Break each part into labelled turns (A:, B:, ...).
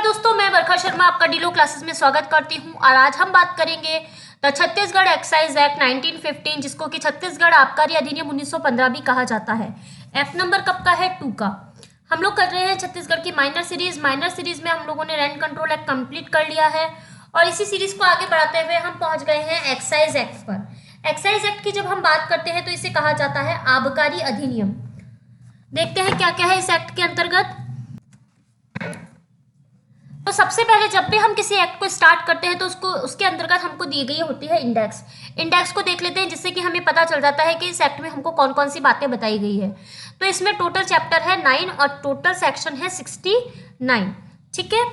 A: दोस्तों, मैं बरखा शर्मा आपका डीलो क्लासेस में स्वागत करती हूं और आज हम बात करेंगे द छत्तीसगढ़ एक्साइज एक्ट 1915, जिसको कि छत्तीसगढ़ आबकारी अधिनियम 1915 भी कहा जाता है। एक्ट नंबर कब का है? 2 का। हम लोग कर रहे हैं छत्तीसगढ़ की माइनर सीरीज में हम लोगों ने रैंड कंट्रोल एक्ट कंप्लीट कर लिया है और इसी सीरीज को आगे बढ़ाते हुए हम पहुंच गए हैं एक्साइज एक्ट पर। एक्साइज एक्ट की जब हम बात करते हैं तो इसे कहा जाता है आबकारी अधिनियम। देखते हैं क्या क्या है इस एक्ट के अंतर्गत। तो सबसे पहले जब भी हम किसी एक्ट को स्टार्ट करते हैं तो उसके अंतर्गत हमको दी गई होती है इंडेक्स को देख लेते हैं, जिससे कि हमें पता चल जाता है कि इस एक्ट में हमको कौन कौन सी बातें बताई गई है। तो इसमें टोटल चैप्टर है 9 और टोटल सेक्शन है 69। ठीक है,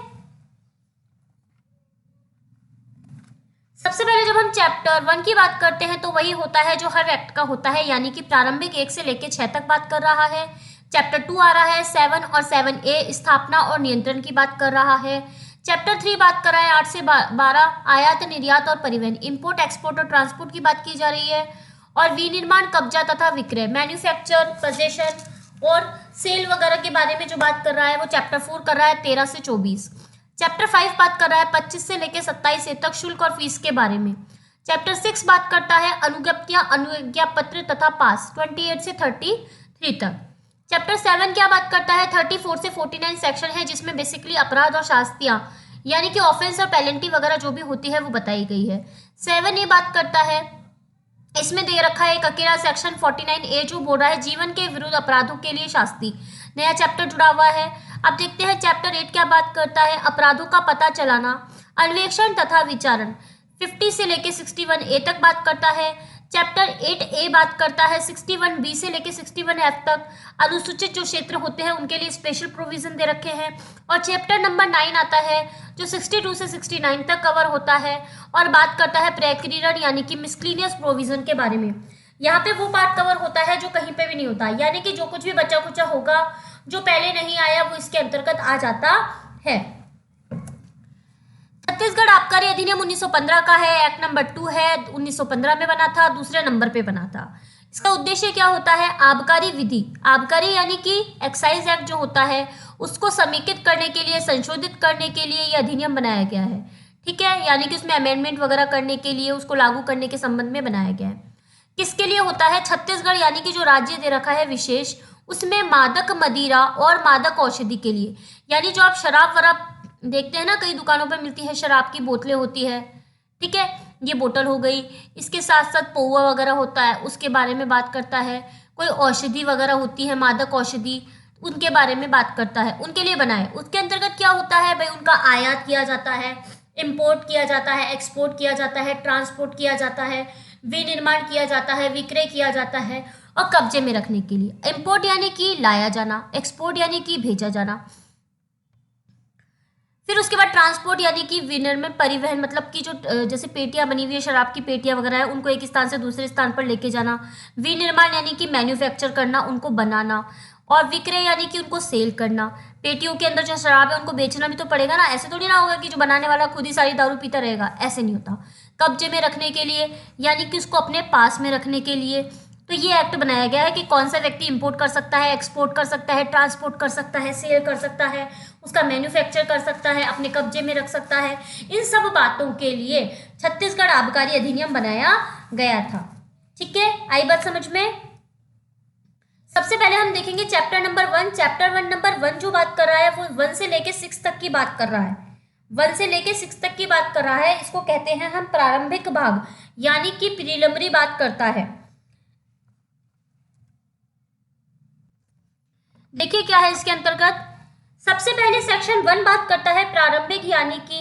A: सबसे पहले जब हम चैप्टर 1 की बात करते हैं तो वही होता है जो हर एक्ट का होता है, यानी कि प्रारंभिक 1 से लेकर 6 तक बात कर रहा है। चैप्टर 2 आ रहा है 7 और 7A स्थापना और नियंत्रण की बात कर रहा है। चैप्टर 3 बात कर रहा है 8 से 12 आयात निर्यात और परिवहन, इंपोर्ट एक्सपोर्ट और ट्रांसपोर्ट की बात की जा रही है। और विनिर्माण, कब्जा तथा विक्रय, मैन्युफैक्चर, पोजेशन और सेल वगैरह के बारे में जो बात कर रहा है वो चैप्टर 4 कर रहा है 13 से 24। चैप्टर 5 बात कर रहा है 25 से लेकर 27 तक शुल्क और फीस के बारे में। चैप्टर 6 बात करता है अनुज्ञप्तियां, अनुज्ञा पत्र तथा पास 28 से 33 तक। चैप्टर 7 क्या बात करता है 34 से 49 सेक्शन है, जिसमें बेसिकली अपराध और शास्तियां यानी कि ऑफेंस और पेनल्टी वगैरह जो भी होती है वो बताई गई है। 7A बात करता है, इसमें दे रखा है एक अकेला सेक्शन 49A जो बोल रहा है जीवन के विरुद्ध अपराधों के लिए शास्ति। नया चैप्टर जुड़ा हुआ है। अब देखते हैं चैप्टर 8 क्या बात करता है, अपराधों का पता चलाना, अन्वेषण तथा विचारण 50 से लेकर 61A तक बात करता है। चैप्टर 8A बात करता है 61B से लेकर 61F तक, अनुसूचित जो क्षेत्र होते हैं उनके लिए स्पेशल प्रोविजन दे रखे हैं। और चैप्टर नंबर 9 आता है जो 62 से 69 तक कवर होता है और बात करता है प्रकीर्णन यानी कि मिसक्लीनियस प्रोविजन के बारे में। यहाँ पे वो पार्ट कवर होता है जो कहीं पे भी नहीं होता, यानी कि जो कुछ भी बचा कुचा होगा जो पहले नहीं आया वो इसके अंतर्गत आ जाता है। छत्तीसगढ़ आबकारी अधिनियम 1915 का है, एक्ट नंबर 2 है, 1915 में बना था, दूसरे नंबर पे बना था। इसका उद्देश्य क्या होता है? आबकारी विधि, आबकारी यानी कि एक्साइज एक्ट जो होता है उसको समेकित करने के लिए, संशोधित करने के लिए ये अधिनियम बनाया गया है। ठीक है, यानी कि उसमें अमेंडमेंट वगैरह करने के लिए, उसको लागू करने के संबंध में बनाया गया है। किसके लिए होता है? छत्तीसगढ़ यानी कि जो राज्य दे रखा है विशेष, उसमें मादक मदिरा और मादक औषधि के लिए, यानी जो आप शराब वराब देखते हैं ना, कई दुकानों पर मिलती है शराब की बोतलें होती है। ठीक है, ये बोतल हो गई, इसके साथ साथ पौवा वगैरह होता है उसके बारे में बात करता है। कोई औषधि वगैरह होती है, मादक औषधि, उनके बारे में बात करता है, उनके लिए बनाए। उसके अंतर्गत क्या होता है भाई? उनका आयात किया जाता है, इम्पोर्ट किया जाता है, एक्सपोर्ट किया जाता है, ट्रांसपोर्ट किया जाता है, विनिर्माण किया जाता है, विक्रय किया जाता है और कब्जे में रखने के लिए। इम्पोर्ट यानी कि लाया जाना, एक्सपोर्ट यानी कि भेजा जाना। फिर उसके बाद ट्रांसपोर्ट यानी कि विनिर्माण, परिवहन, मतलब कि जो जैसे पेटियां बनी हुई है, शराब की पेटियां वगैरह है, उनको एक स्थान से दूसरे स्थान पर लेके जाना। विनिर्माण यानी कि मैन्युफैक्चर करना, उनको बनाना। और विक्रय यानी कि उनको सेल करना। पेटियों के अंदर जो शराब है उनको बेचना भी तो पड़ेगा ना, ऐसे थोड़ी ना होगा कि जो बनाने वाला खुद ही सारी दारू पीता रहेगा, ऐसे नहीं होता। कब्जे में रखने के लिए यानी कि उसको अपने पास में रखने के लिए। तो ये एक्ट बनाया गया है कि कौन सा व्यक्ति इंपोर्ट कर सकता है, एक्सपोर्ट कर सकता है, ट्रांसपोर्ट कर सकता है, सेल कर सकता है, उसका मैन्युफैक्चर कर सकता है, अपने कब्जे में रख सकता है। इन सब बातों के लिए छत्तीसगढ़ आबकारी अधिनियम बनाया गया था। ठीक है, आई बात समझ में? सबसे पहले हम देखेंगे चैप्टर नंबर 1। चैप्टर 1 नंबर 1 जो बात कर रहा है वो 1 से लेके 6 तक की बात कर रहा है। 1 से लेके 6 तक की बात कर रहा है। इसको कहते हैं हम प्रारंभिक भाग, यानी कि प्रीलिमिनरी बात करता है। देखिए क्या है इसके अंतर्गत। सबसे पहले सेक्शन 1 बात करता है प्रारंभिक, यानी कि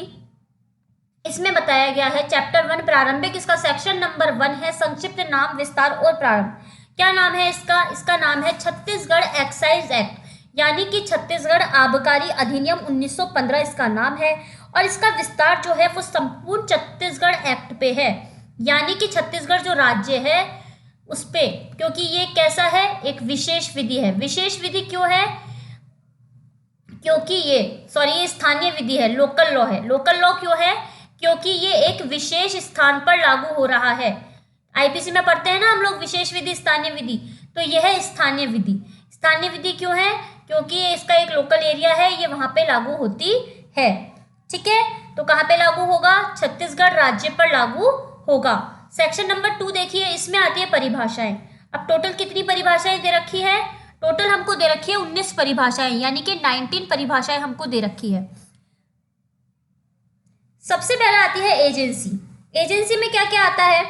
A: इसमें बताया गया है चैप्टर 1 प्रारंभिक, इसका सेक्शन नंबर 1 है संक्षिप्त नाम, विस्तार और प्रारंभ। क्या नाम है इसका? इसका नाम है छत्तीसगढ़ एक्साइज एक्ट, यानी कि छत्तीसगढ़ आबकारी अधिनियम 1915 इसका नाम है। और इसका विस्तार जो है वो संपूर्ण छत्तीसगढ़ एक्ट पे है, यानी कि छत्तीसगढ़ जो राज्य है उस पे, क्योंकि ये कैसा है? एक विशेष विधि है। विशेष विधि क्यों है? क्योंकि ये स्थानीय विधि है, लोकल लॉ है। लोकल लॉ क्यों है? क्योंकि ये एक विशेष स्थान पर लागू हो रहा है। आईपीसी में पढ़ते हैं ना हम लोग विशेष विधि, स्थानीय विधि, तो यह है स्थानीय विधि। स्थानीय विधि क्यों है? क्योंकि इसका एक लोकल एरिया है, ये वहां पे लागू होती है। ठीक है, तो कहाँ पे लागू होगा? छत्तीसगढ़ राज्य पर लागू होगा। सेक्शन नंबर 2 देखिए, इसमें आती है परिभाषाएं। अब टोटल कितनी परिभाषाएं दे रखी है? टोटल हमको दे रखी है 19 परिभाषाएं, यानी कि 19 परिभाषाएं हमको दे रखी है। सबसे पहले आती है एजेंसी। एजेंसी में क्या क्या आता है?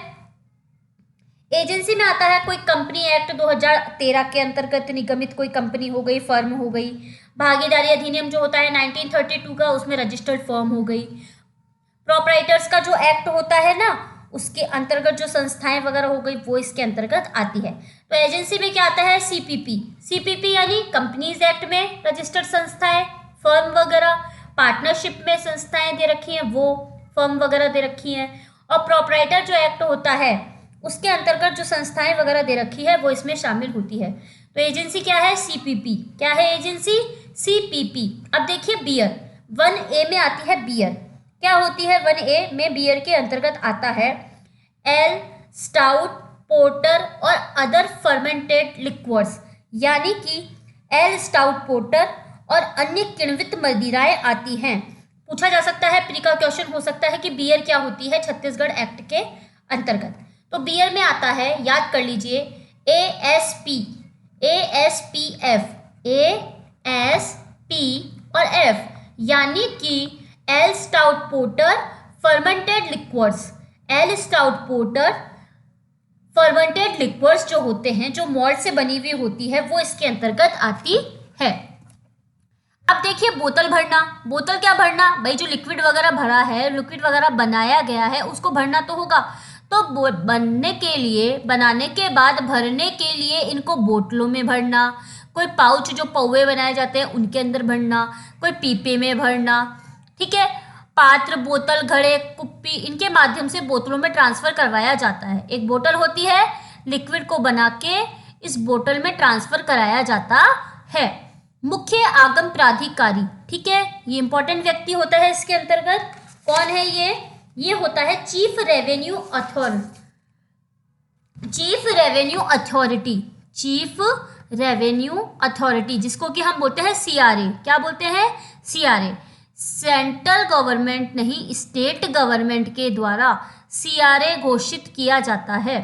A: एजेंसी में आता है कोई कंपनी एक्ट 2013 के अंतर्गत निगमित कोई कंपनी हो गई, फर्म हो गई। भागीदारी अधिनियम जो होता है 1932 का, उसमें रजिस्टर्ड फर्म हो गई। प्रोप्राइटर्स का जो एक्ट होता है ना, उसके अंतर्गत जो संस्थाएं वगैरह हो गई, वो इसके अंतर्गत आती है। तो एजेंसी में क्या आता है? सीपीपी। सीपीपी यानी कंपनीज एक्ट में रजिस्टर्ड संस्थाएं, फर्म वगैरह। पार्टनरशिप में संस्थाएं दे रखी हैं, वो फर्म वगैरह दे रखी हैं। और प्रोप्राइटर जो एक्ट होता है, उसके अंतर्गत जो संस्थाएं वगैरह दे रखी है, वो इसमें शामिल होती है। तो एजेंसी क्या है? सीपीपी। क्या है एजेंसी? सीपीपी। अब देखिए बियर, 1A में आती है बियर। क्या होती है 1A में? बियर के अंतर्गत आता है एल, स्टाउट, पोर्टर और अदर फर्मेंटेड लिक्वर्स, यानी कि एल, स्टाउट, पोर्टर और अन्य किण्वित मदिराएं आती हैं। पूछा जा सकता है, प्री का क्वेश्चन हो सकता है कि बियर क्या होती है छत्तीसगढ़ एक्ट के अंतर्गत। तो बियर में आता है, याद कर लीजिए, ASP, ASPF, ASP और F, यानी कि L, stout, porter, fermented liquors. L, stout, porter, fermented liquors जो होते हैं, जो मॉल्ट से बनी हुई होती है, वो इसके अंतर्गत आती है। अब देखिए बोतल भरना। बोतल क्या भरना? भाई जो लिक्विड वगैरह भरा है, लिक्विड वगैरह बनाया गया है, उसको भरना तो होगा। तो बनने के लिए, बनाने के बाद भरने के लिए इनको बोतलों में भरना, कोई पाउच जो पौवे बनाए जाते हैं उनके अंदर भरना, कोई पीपे में भरना। ठीक है, पात्र, बोतल, घड़े, कुप्पी, इनके माध्यम से बोतलों में ट्रांसफर करवाया जाता है। एक बोतल होती है, लिक्विड को बना के इस बोतल में ट्रांसफर कराया जाता है। मुख्य आगम प्राधिकारी, ठीक है, ये इंपॉर्टेंट व्यक्ति होता है इसके अंतर्गत। कौन है ये होता है chief revenue authority. Chief revenue authority, chief revenue authority, जिसको कि हम बोलते हैं CRA। क्या बोलते हैं? CRA। सेंट्रल गवर्नमेंट नहीं, स्टेट गवर्नमेंट के द्वारा CRA घोषित किया जाता है।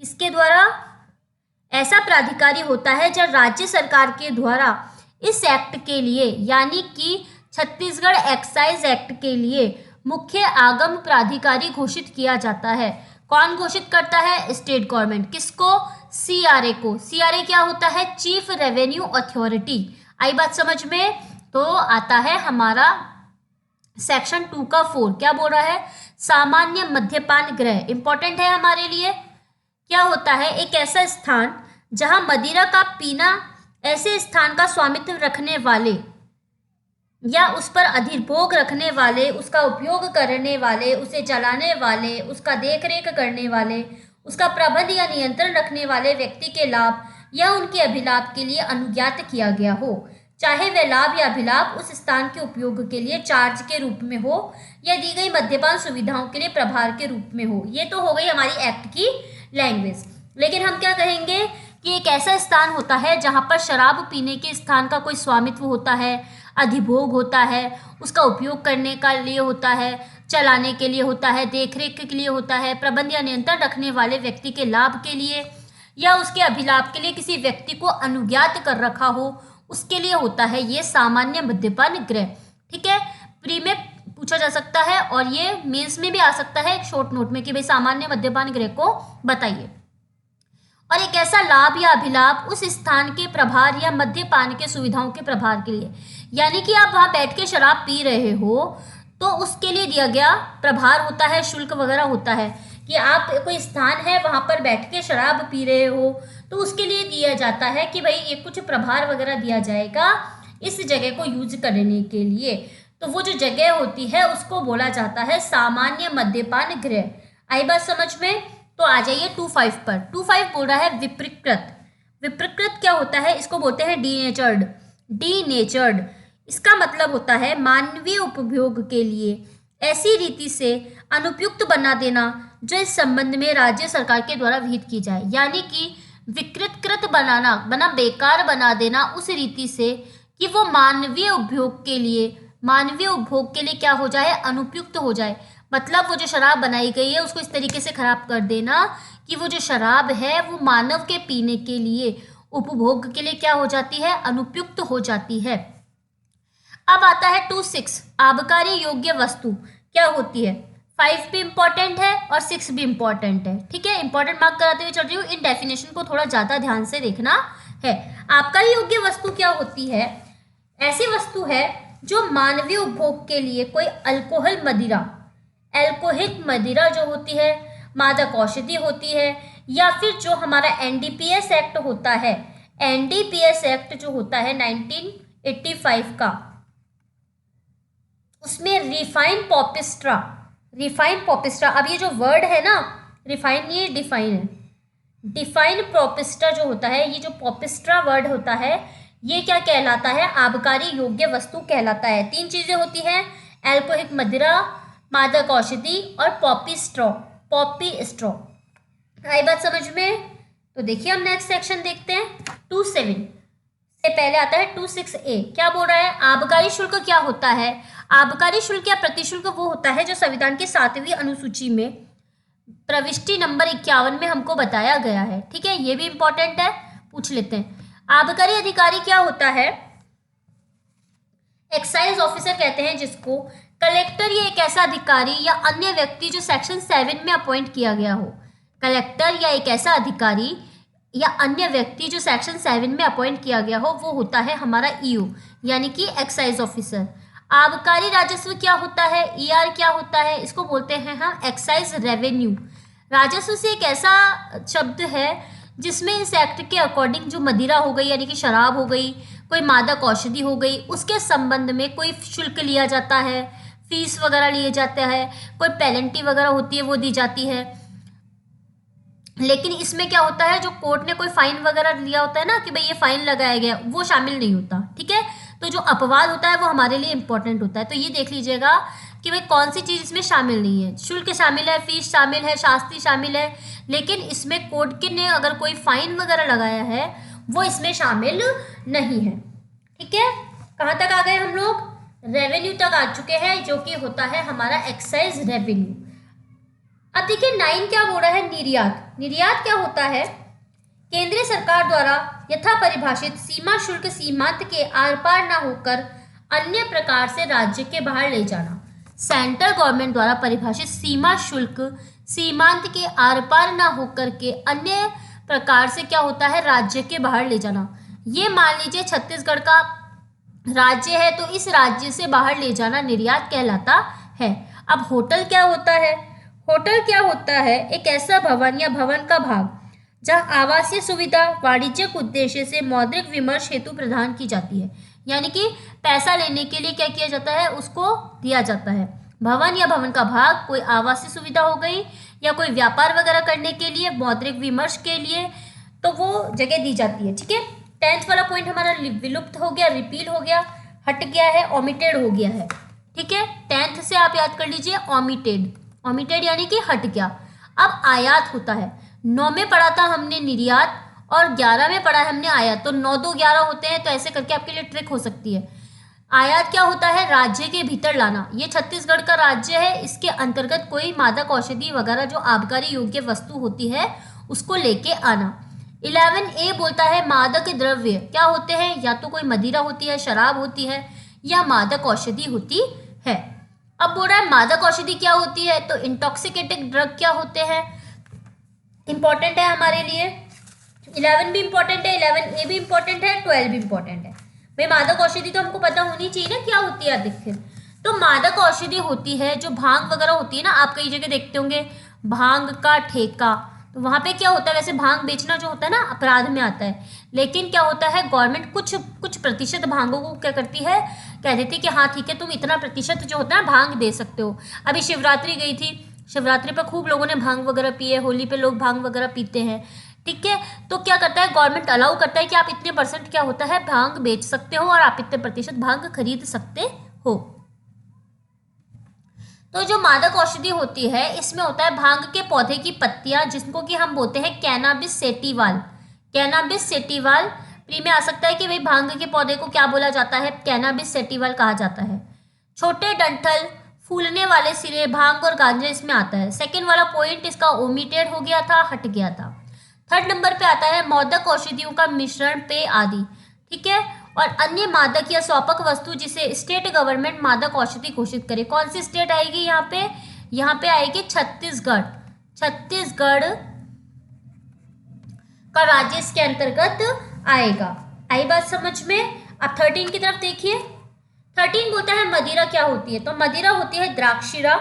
A: इसके द्वारा ऐसा प्राधिकारी होता है जब राज्य सरकार के द्वारा इस एक्ट के लिए, यानी कि छत्तीसगढ़ एक्साइज एक्ट के लिए मुख्य आगम प्राधिकारी घोषित किया जाता है। कौन घोषित करता है? State government. किसको? CRA को। CRA क्या होता है? Chief revenue authority. आई बात समझ में? तो आता है हमारा सेक्शन 2 का 4। क्या बोल रहा है? सामान्य मद्यपान गृह इंपॉर्टेंट है हमारे लिए। क्या होता है? एक ऐसा स्थान जहां मदिरा का पीना, ऐसे स्थान का स्वामित्व रखने वाले या उस पर अधिभोग रखने वाले, उसका उपयोग करने वाले, उसे चलाने वाले, उसका देखरेख करने वाले, उसका प्रबंध या नियंत्रण रखने वाले व्यक्ति के लाभ या उनके अभिलाभ के लिए अनुज्ञात किया गया हो, चाहे वह लाभ या अभिलाभ उस स्थान के उपयोग के लिए चार्ज के रूप में हो या दी गई मद्यपान सुविधाओं के लिए प्रभार के रूप में हो। ये तो हो गई हमारी एक्ट की लैंग्वेज। लेकिन हम क्या कहेंगे कि एक ऐसा स्थान होता है जहां पर शराब पीने के स्थान का कोई स्वामित्व होता है, अधिभोग होता है, उसका उपयोग करने का लिए होता है, चलाने के लिए होता है, देखरेख के लिए होता है, प्रबंध या नियंत्रण रखने वाले व्यक्ति के लाभ के लिए या उसके अभिलाभ के लिए किसी व्यक्ति को अनुज्ञात कर रखा हो, उसके लिए होता है ये सामान्य मद्यपान गृह। ठीक है, प्री में पूछा जा सकता है और ये मेंस में भी आ सकता है एक शॉर्ट नोट में कि भाई सामान्य मद्यपान गृह को बताइए। और एक ऐसा लाभ या अभिलाभ उस स्थान के प्रभार या मद्यपान के सुविधाओं के प्रभार के लिए, यानी कि आप वहाँ बैठ के शराब पी रहे हो तो उसके लिए दिया गया प्रभार होता है, शुल्क वगैरह होता है कि आप कोई स्थान है वहाँ पर बैठ के शराब पी रहे हो तो उसके लिए दिया जाता है कि भाई ये कुछ प्रभार वगैरह दिया जाएगा इस जगह को यूज करने के लिए। तो वो जो जगह होती है उसको बोला जाता है सामान्य मद्यपान गृह। आई बात समझ में? तो आ जाइए 2.5 पर। 2.5 बोल रहा है विप्रकृत। विप्रकृत क्या होता है? इसको बोलते हैं डीनेचर्ड। डीनेचर्ड इसका मतलब होता है मानवीय उपभोग के लिए ऐसी रीति से अनुपयुक्त बना देना जो इस संबंध में राज्य सरकार के द्वारा विहित की जाए, यानी कि विकृतकृत बनाना, बेकार बना देना उस रीति से कि वो मानवीय उपभोग के लिए मानवीय उपभोग के लिए क्या हो जाए, अनुपयुक्त हो जाए। मतलब वो जो शराब बनाई गई है उसको इस तरीके से खराब कर देना कि वो जो शराब है वो मानव के पीने के लिए, उपभोग के लिए क्या हो जाती है, अनुपयुक्त हो जाती है। अब आता है 2.6 आबकारी योग्य वस्तु क्या होती है। 5 भी इंपॉर्टेंट है और 6 भी इंपॉर्टेंट है, ठीक है। इंपॉर्टेंट मार्क कराते हुए चल रही हूँ, इन डेफिनेशन को थोड़ा ज्यादा ध्यान से देखना है। आबकारी योग्य वस्तु क्या होती है, ऐसी वस्तु है जो मानवीय उपभोग के लिए कोई अल्कोहल मदिरा, एल्कोहलिक मदिरा जो होती है, मादक औषधि होती है, या फिर जो हमारा एनडीपीएस एक्ट होता है, एनडीपीएस एक्ट जो होता है 1985 का, उसमें रिफाइन पॉपिस्ट्रा, रिफाइन पॉपिस्ट्रा, अब ये जो वर्ड है ना, रिफाइन ये डिफाइन है, डिफाइन पॉपिस्ट्रा जो होता है, ये जो पॉपिस्ट्रा वर्ड होता है ये क्या कहलाता है, आबकारी योग्य वस्तु कहलाता है। 3 चीजें होती हैं, एल्कोहलिक मदिरा, मादक औषधि और पॉपी स्ट्रॉ, पॉपी स्ट्रॉ। आई बात समझ में। तो देखिए हम नेक्स्ट सेक्शन देखते हैं। 2.7 से पहले आता है 2.6a, क्या बोल रहा है, आबकारी शुल्क क्या होता है। आबकारी शुल्क या प्रतिशुल्क वो होता है जो संविधान की 7वीं अनुसूची में प्रविष्टि नंबर 51 में हमको बताया गया है, ठीक है। ये भी इंपॉर्टेंट है, पूछ लेते हैं। आबकारी अधिकारी क्या होता है, एक्साइज ऑफिसर कहते हैं जिसको। कलेक्टर ये एक ऐसा अधिकारी या अन्य व्यक्ति जो सेक्शन 7 में अपॉइंट किया गया हो। कलेक्टर या एक ऐसा अधिकारी या अन्य व्यक्ति जो सेक्शन 7 में अपॉइंट किया गया हो, वो होता है हमारा ईओ, यानी कि एक्साइज ऑफिसर। आबकारी राजस्व क्या होता है, ईआर क्या होता है, इसको बोलते हैं हम एक्साइज रेवेन्यू। राजस्व से एक ऐसा शब्द है जिसमें इस एक्ट के अकॉर्डिंग जो मदिरा हो गई, यानी कि शराब हो गई, कोई मादक औषधि हो गई, उसके संबंध में कोई शुल्क लिया जाता है, फीस वगैरह लिए जाते हैं, कोई पेनल्टी वगैरह होती है वो दी जाती है। लेकिन इसमें क्या होता है, जो कोर्ट ने कोई फाइन वगैरह लिया होता है ना कि भाई ये फाइन लगाया गया, वो शामिल नहीं होता, ठीक है। तो जो अपवाद होता है वो हमारे लिए इंपॉर्टेंट होता है। तो ये देख लीजिएगा कि भाई कौन सी चीज इसमें शामिल नहीं है, शुल्क शामिल है, फीस शामिल है, शास्ति शामिल है, लेकिन इसमें कोर्ट ने अगर कोई फाइन वगैरह लगाया है वो इसमें शामिल नहीं है, ठीक है। कहाँ तक आ गए हम लोग, रेवेन्यू तक आ चुके हैं, जो कि होता है हमारा एक्साइज रेवेन्यू। अब देखिए 9 क्या बोल रहा है, निर्यात। निर्यात क्या होता है, केंद्रीय सरकार द्वारा यथा परिभाषित सीमा शुल्क सीमांत के आर पार न होकर अन्य प्रकार से राज्य के बाहर ले जाना। सेंट्रल गवर्नमेंट द्वारा परिभाषित सीमा शुल्क सीमांत के आर पार न होकर के अन्य प्रकार से क्या होता है, राज्य के बाहर ले जाना। ये मान लीजिए छत्तीसगढ़ का राज्य है तो इस राज्य से बाहर ले जाना निर्यात कहलाता है। अब होटल क्या होता है, होटल क्या होता है, एक ऐसा भवन या भवन का भाग जहां आवासीय सुविधा वाणिज्यिक उद्देश्य से मौद्रिक विमर्श हेतु प्रदान की जाती है, यानी कि पैसा लेने के लिए क्या किया जाता है, उसको दिया जाता है। भवन या भवन का भाग कोई आवासीय सुविधा हो गई या कोई व्यापार वगैरह करने के लिए, मौद्रिक विमर्श के लिए, तो वो जगह दी जाती है, ठीक है। 10th वाला पॉइंट हमारा विलुप्त हो गया, रिपील हो गया, हट गया है, ओमिटेड हो गया है, ठीक है। 10th से आप याद कर लीजिए ओमिटेड, ओमिटेड यानी कि हट गया। अब आयात होता है, 9 में पढ़ा था हमने निर्यात और 11 में पढ़ा है हमने आयात, तो 9 2 11 होते हैं, तो ऐसे करके आपके लिए ट्रिक हो सकती है। आयात क्या होता है, राज्य के भीतर लाना। ये छत्तीसगढ़ का राज्य है, इसके अंतर्गत कोई मादक औषधि वगैरह जो आबकारी योग्य वस्तु होती है उसको लेके आना। 11A बोलता है मादक द्रव्य क्या होते हैं, या तो कोई मदिरा होती है, शराब होती है, या मादक औषधि होती है। अब बोल रहा है मादक औषधि क्या होती है, तो इंटॉक्सिकेटिंग ड्रग क्या होते हैं, इंपॉर्टेंट है हमारे लिए। 11 भी इंपॉर्टेंट है, 11A भी इंपॉर्टेंट है, 12 भी इंपॉर्टेंट है। भाई मादक औषधि तो हमको पता होनी चाहिए ना क्या होती है अधिकतर। तो मादक औषधि होती है जो भांग वगैरह होती है ना, आप कई जगह देखते होंगे भांग का ठेका, तो वहां पे क्या होता है, वैसे भांग बेचना जो होता है ना अपराध में आता है, लेकिन क्या होता है गवर्नमेंट कुछ प्रतिशत भांगों को क्या करती है, कह देती है कि हाँ ठीक है तुम इतना प्रतिशत जो होता है भांग दे सकते हो। अभी शिवरात्रि गई थी, शिवरात्रि पर खूब लोगों ने भांग वगैरह पिए, होली पे लोग भांग वगैरह पीते हैं, ठीक है। तो क्या करता है गवर्नमेंट अलाउ करता है कि आप इतने % क्या होता है भांग बेच सकते हो और आप इतने प्रतिशत भांग खरीद सकते हो। तो जो मादक औषधि होती है इसमें होता है भांग के पौधे की पत्तियां, जिसको कि हम बोलते हैं कैनाबिस सेटिवाल। कैनाबिस सेटिवाल प्री में आ सकता है कि भाई भांग के पौधे को क्या बोला जाता है, कैनाबिस सेटिवाल कहा जाता है। छोटे डंठल, फूलने वाले सिरे, भांग और गांजा इसमें आता है। सेकंड वाला पॉइंट इसका ओमिटेड हो गया था, हट गया था। थर्ड नंबर पे आता है मादक औषधियों का मिश्रण, पेय आदि, ठीक है, और अन्य मादक या स्वापक वस्तु जिसे स्टेट गवर्नमेंट मादक औषधि घोषित करे। कौन सी स्टेट आएगी यहाँ पे? यहाँ पे आएगी छत्तीसगढ़। छत्तीसगढ़ का राज्य इसके अंतर्गत आएगा। आई बात समझ में? अब 13 की तरफ देखिए। 13 बोलता है मदिरा क्या होती है? तो मदिरा होती है द्राक्षिरा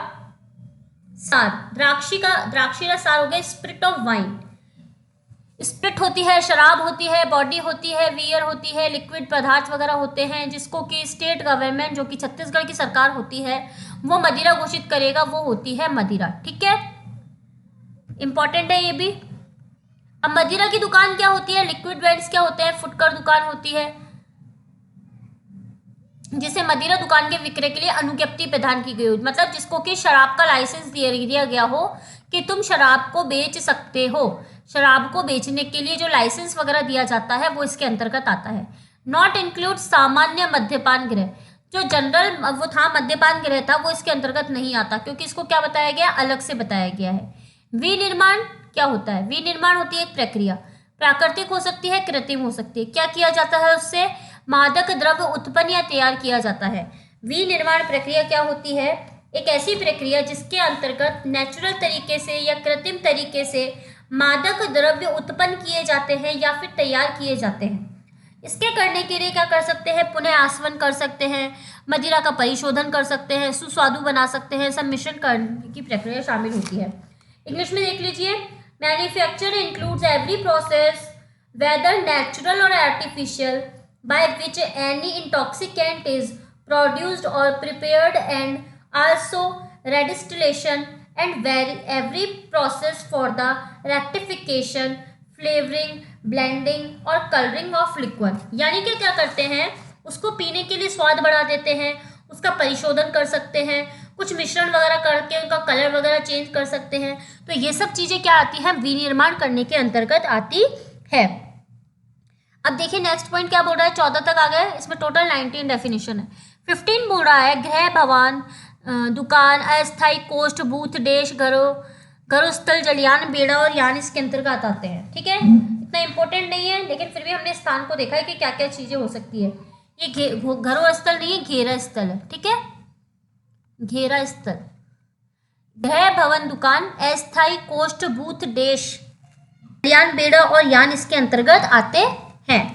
A: सार। द्राक्षिरा सार हो गया स्पिरिट ऑफ वाइन। स्पिरिट होती है, शराब होती है, बॉडी होती है, वियर होती है, लिक्विड पदार्थ वगैरह होते हैं जिसको कि स्टेट गवर्नमेंट जो कि छत्तीसगढ़ की सरकार होती है वो मदिरा घोषित करेगा, वो होती है मदिरा। ठीक है, इंपॉर्टेंट है ये भी। अब मदिरा की दुकान क्या होती है? लिक्विड वेंड्स क्या होते हैं? फुटकर दुकान होती है जिसे मदिरा दुकान के विक्रय के लिए अनुज्ञप्ति प्रदान की गई हो, मतलब जिसको कि शराब का लाइसेंस दिया गया हो कि तुम शराब को बेच सकते हो। शराब को बेचने के लिए जो लाइसेंस वगैरह दिया जाता है वो इसके अंतर्गत आता है। नॉट इंक्लूड सामान्य मद्यपान गृह, जो जनरल वो था मद्यपान गृह था वो इसके अंतर्गत नहीं आता, क्योंकि इसको क्या बताया गया? अलग से बताया गया है। विनिर्माण क्या होता है? विनिर्माण होती है एक प्रक्रिया, प्राकृतिक हो सकती है, कृत्रिम हो सकती है। क्या किया जाता है? उससे मादक द्रव्य उत्पन्न या तैयार किया जाता है। विनिर्माण प्रक्रिया क्या होती है? एक ऐसी प्रक्रिया जिसके अंतर्गत नेचुरल तरीके से या कृत्रिम तरीके से मादक द्रव्य उत्पन्न किए जाते हैं या फिर तैयार किए जाते हैं। इसके करने के लिए क्या कर सकते हैं? पुनः आसवन कर सकते हैं, मदिरा का परिशोधन कर सकते हैं, सुस्वादु बना सकते हैं, सम्मिश्रण करने की प्रक्रिया शामिल होती है। इंग्लिश में देख लीजिए, manufacture includes every process whether natural और artificial by which any intoxicant is produced or prepared, and also redistillation and every process for the rectification, flavoring, blending और coloring of liquid। यानी कि क्या करते हैं? उसको पीने के लिए स्वाद बढ़ा देते हैं, उसका परिशोधन कर सकते हैं, कुछ मिश्रण वगैरह करके उनका कलर वगैरह चेंज कर सकते हैं। तो ये सब चीज़ें क्या आती हैं? विनिर्माण करने के अंतर्गत आती है। अब देखिए नेक्स्ट पॉइंट क्या बोल रहा है, 14 तक आ गए, इसमें टोटल 19 डेफिनेशन है। 15 बोल रहा है गृह, भवन, दुकान, अस्थायी कोष्ठ, बूथ, देश, घरोस्थल, जलयान, बेड़ा और यान इसके अंतर्गत आते हैं। ठीक है, इतना इंपॉर्टेंट नहीं है, लेकिन फिर भी हमने स्थान को देखा है कि क्या क्या चीजें हो सकती है। ये घरोस्थल नहीं है, घेरा स्थल है। ठीक है, घेरा स्थल, गृह, भवन, दुकान, अस्थायी कोष्ठ, बूथ, देश, जलयान, बेड़ा और यान इसके अंतर्गत आते हैं।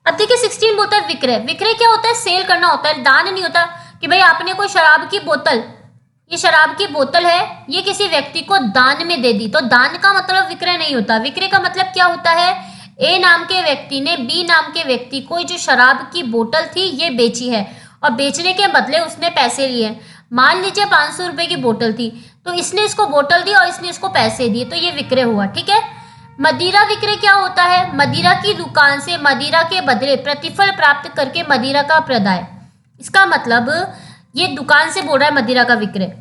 A: अब देखिए 16 बोलता है विक्रय। विक्रय क्या होता है? सेल करना होता है, दान नहीं होता कि भाई आपने कोई शराब की बोतल, ये शराब की बोतल है, ये किसी व्यक्ति को दान में दे दी, तो दान का मतलब विक्रय नहीं होता। विक्रय का मतलब क्या होता है? ए नाम के व्यक्ति ने बी नाम के व्यक्ति को जो शराब की बोतल थी ये बेची है और बेचने के बदले उसने पैसे लिए। मान लीजिए 500 रुपए की बोतल थी, तो इसने इसको बोतल दी और इसने इसको पैसे दिए, तो ये विक्रय हुआ। ठीक है। मदिरा विक्रय क्या होता है? मदिरा की दुकान से मदिरा के बदले प्रतिफल प्राप्त करके मदिरा का प्रदाय। इसका मतलब ये दुकान से बोल रहा है मदिरा का विक्रय,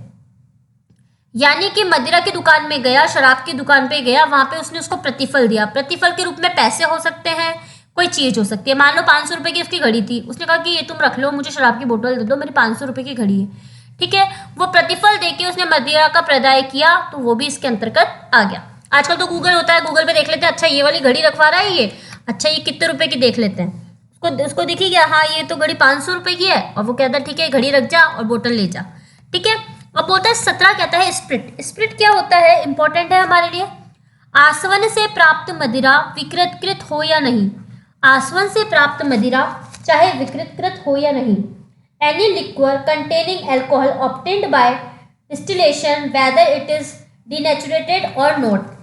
A: यानी कि मदिरा की दुकान में गया, शराब की दुकान पे गया, वहां पे उसने उसको प्रतिफल दिया। प्रतिफल के रूप में पैसे हो सकते हैं, कोई चीज हो सकती है। मान लो 500 रुपए की उसकी घड़ी थी, उसने कहा कि ये तुम रख लो, मुझे शराब की बोतल दे दो, मेरी 500 रुपए की घड़ी है। ठीक है, वो प्रतिफल देके उसने मदिरा का प्रदाय किया, तो वो भी इसके अंतर्गत आ गया। आजकल तो गूगल होता है, गूगल पे देख लेते हैं, अच्छा ये वाली घड़ी रखवा रहा है ये, अच्छा ये कितने रुपए की देख लेते हैं, उसको दिखी गया, हाँ ये तो घड़ी 500 रुपए की है, और वो कहता है ठीक है घड़ी रख जा और बोतल ले जा। ठीक है। अब बोलता है 17 कहता है स्प्रिट। स्प्रिट क्या होता है? इंपॉर्टेंट है हमारे लिए। आसवन से प्राप्त मदिरा विकृतकृत हो या नहीं, आसवन से प्राप्त मदिरा चाहे विकृतकृत हो या नहीं। Any liquor containing alcohol obtained by distillation whether it is denatured और नॉट।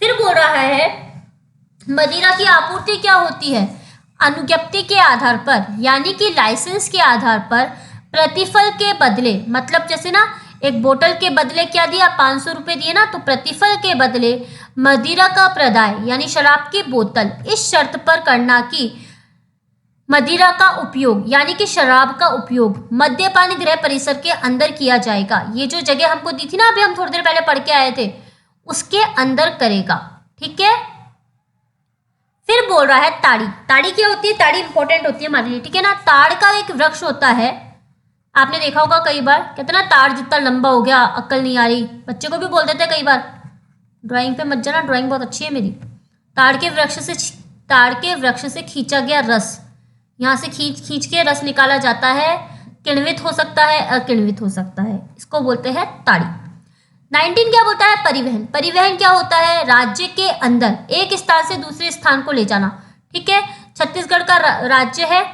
A: फिर बोल रहा है मदिरा की आपूर्ति क्या होती है? अनुज्ञप्ति के आधार पर, यानी कि लाइसेंस के आधार पर प्रतिफल के बदले, मतलब जैसे ना एक बोतल के बदले क्या दिया? 500 रुपए दिए ना, तो प्रतिफल के बदले मदिरा का प्रदाय यानी शराब की बोतल इस शर्त पर करना कि मदिरा का उपयोग यानी कि शराब का उपयोग मद्यपान गृह परिसर के अंदर किया जाएगा। ये जो जगह हमको दी थी ना, अभी हम थोड़ी देर पहले पढ़ के आए थे, उसके अंदर करेगा। ठीक है। फिर बोल रहा है ताड़ी। ताड़ी क्या होती है? ताड़ी इंपॉर्टेंट होती है हमारे लिए। ठीक है ना। ताड़ का एक वृक्ष होता है, आपने देखा होगा कई बार, कहते ना तार जितना लंबा हो गया, अक्ल नहीं आ रही, बच्चे को भी बोल देते कई बार। ड्राइंग पे मत जाना, ड्राइंग बहुत अच्छी है मेरी। ताड़ के वृक्ष से खींचा गया रस, यहाँ से खींच के रस निकाला जाता है, किण्वित हो सकता है, अकिण्वित हो सकता है, इसको बोलते हैं ताड़ी। 19 क्या बोलता है? परिवहन। परिवहन क्या होता है? राज्य के अंदर एक स्थान से दूसरे स्थान को ले जाना। ठीक है, छत्तीसगढ़ का राज्य है,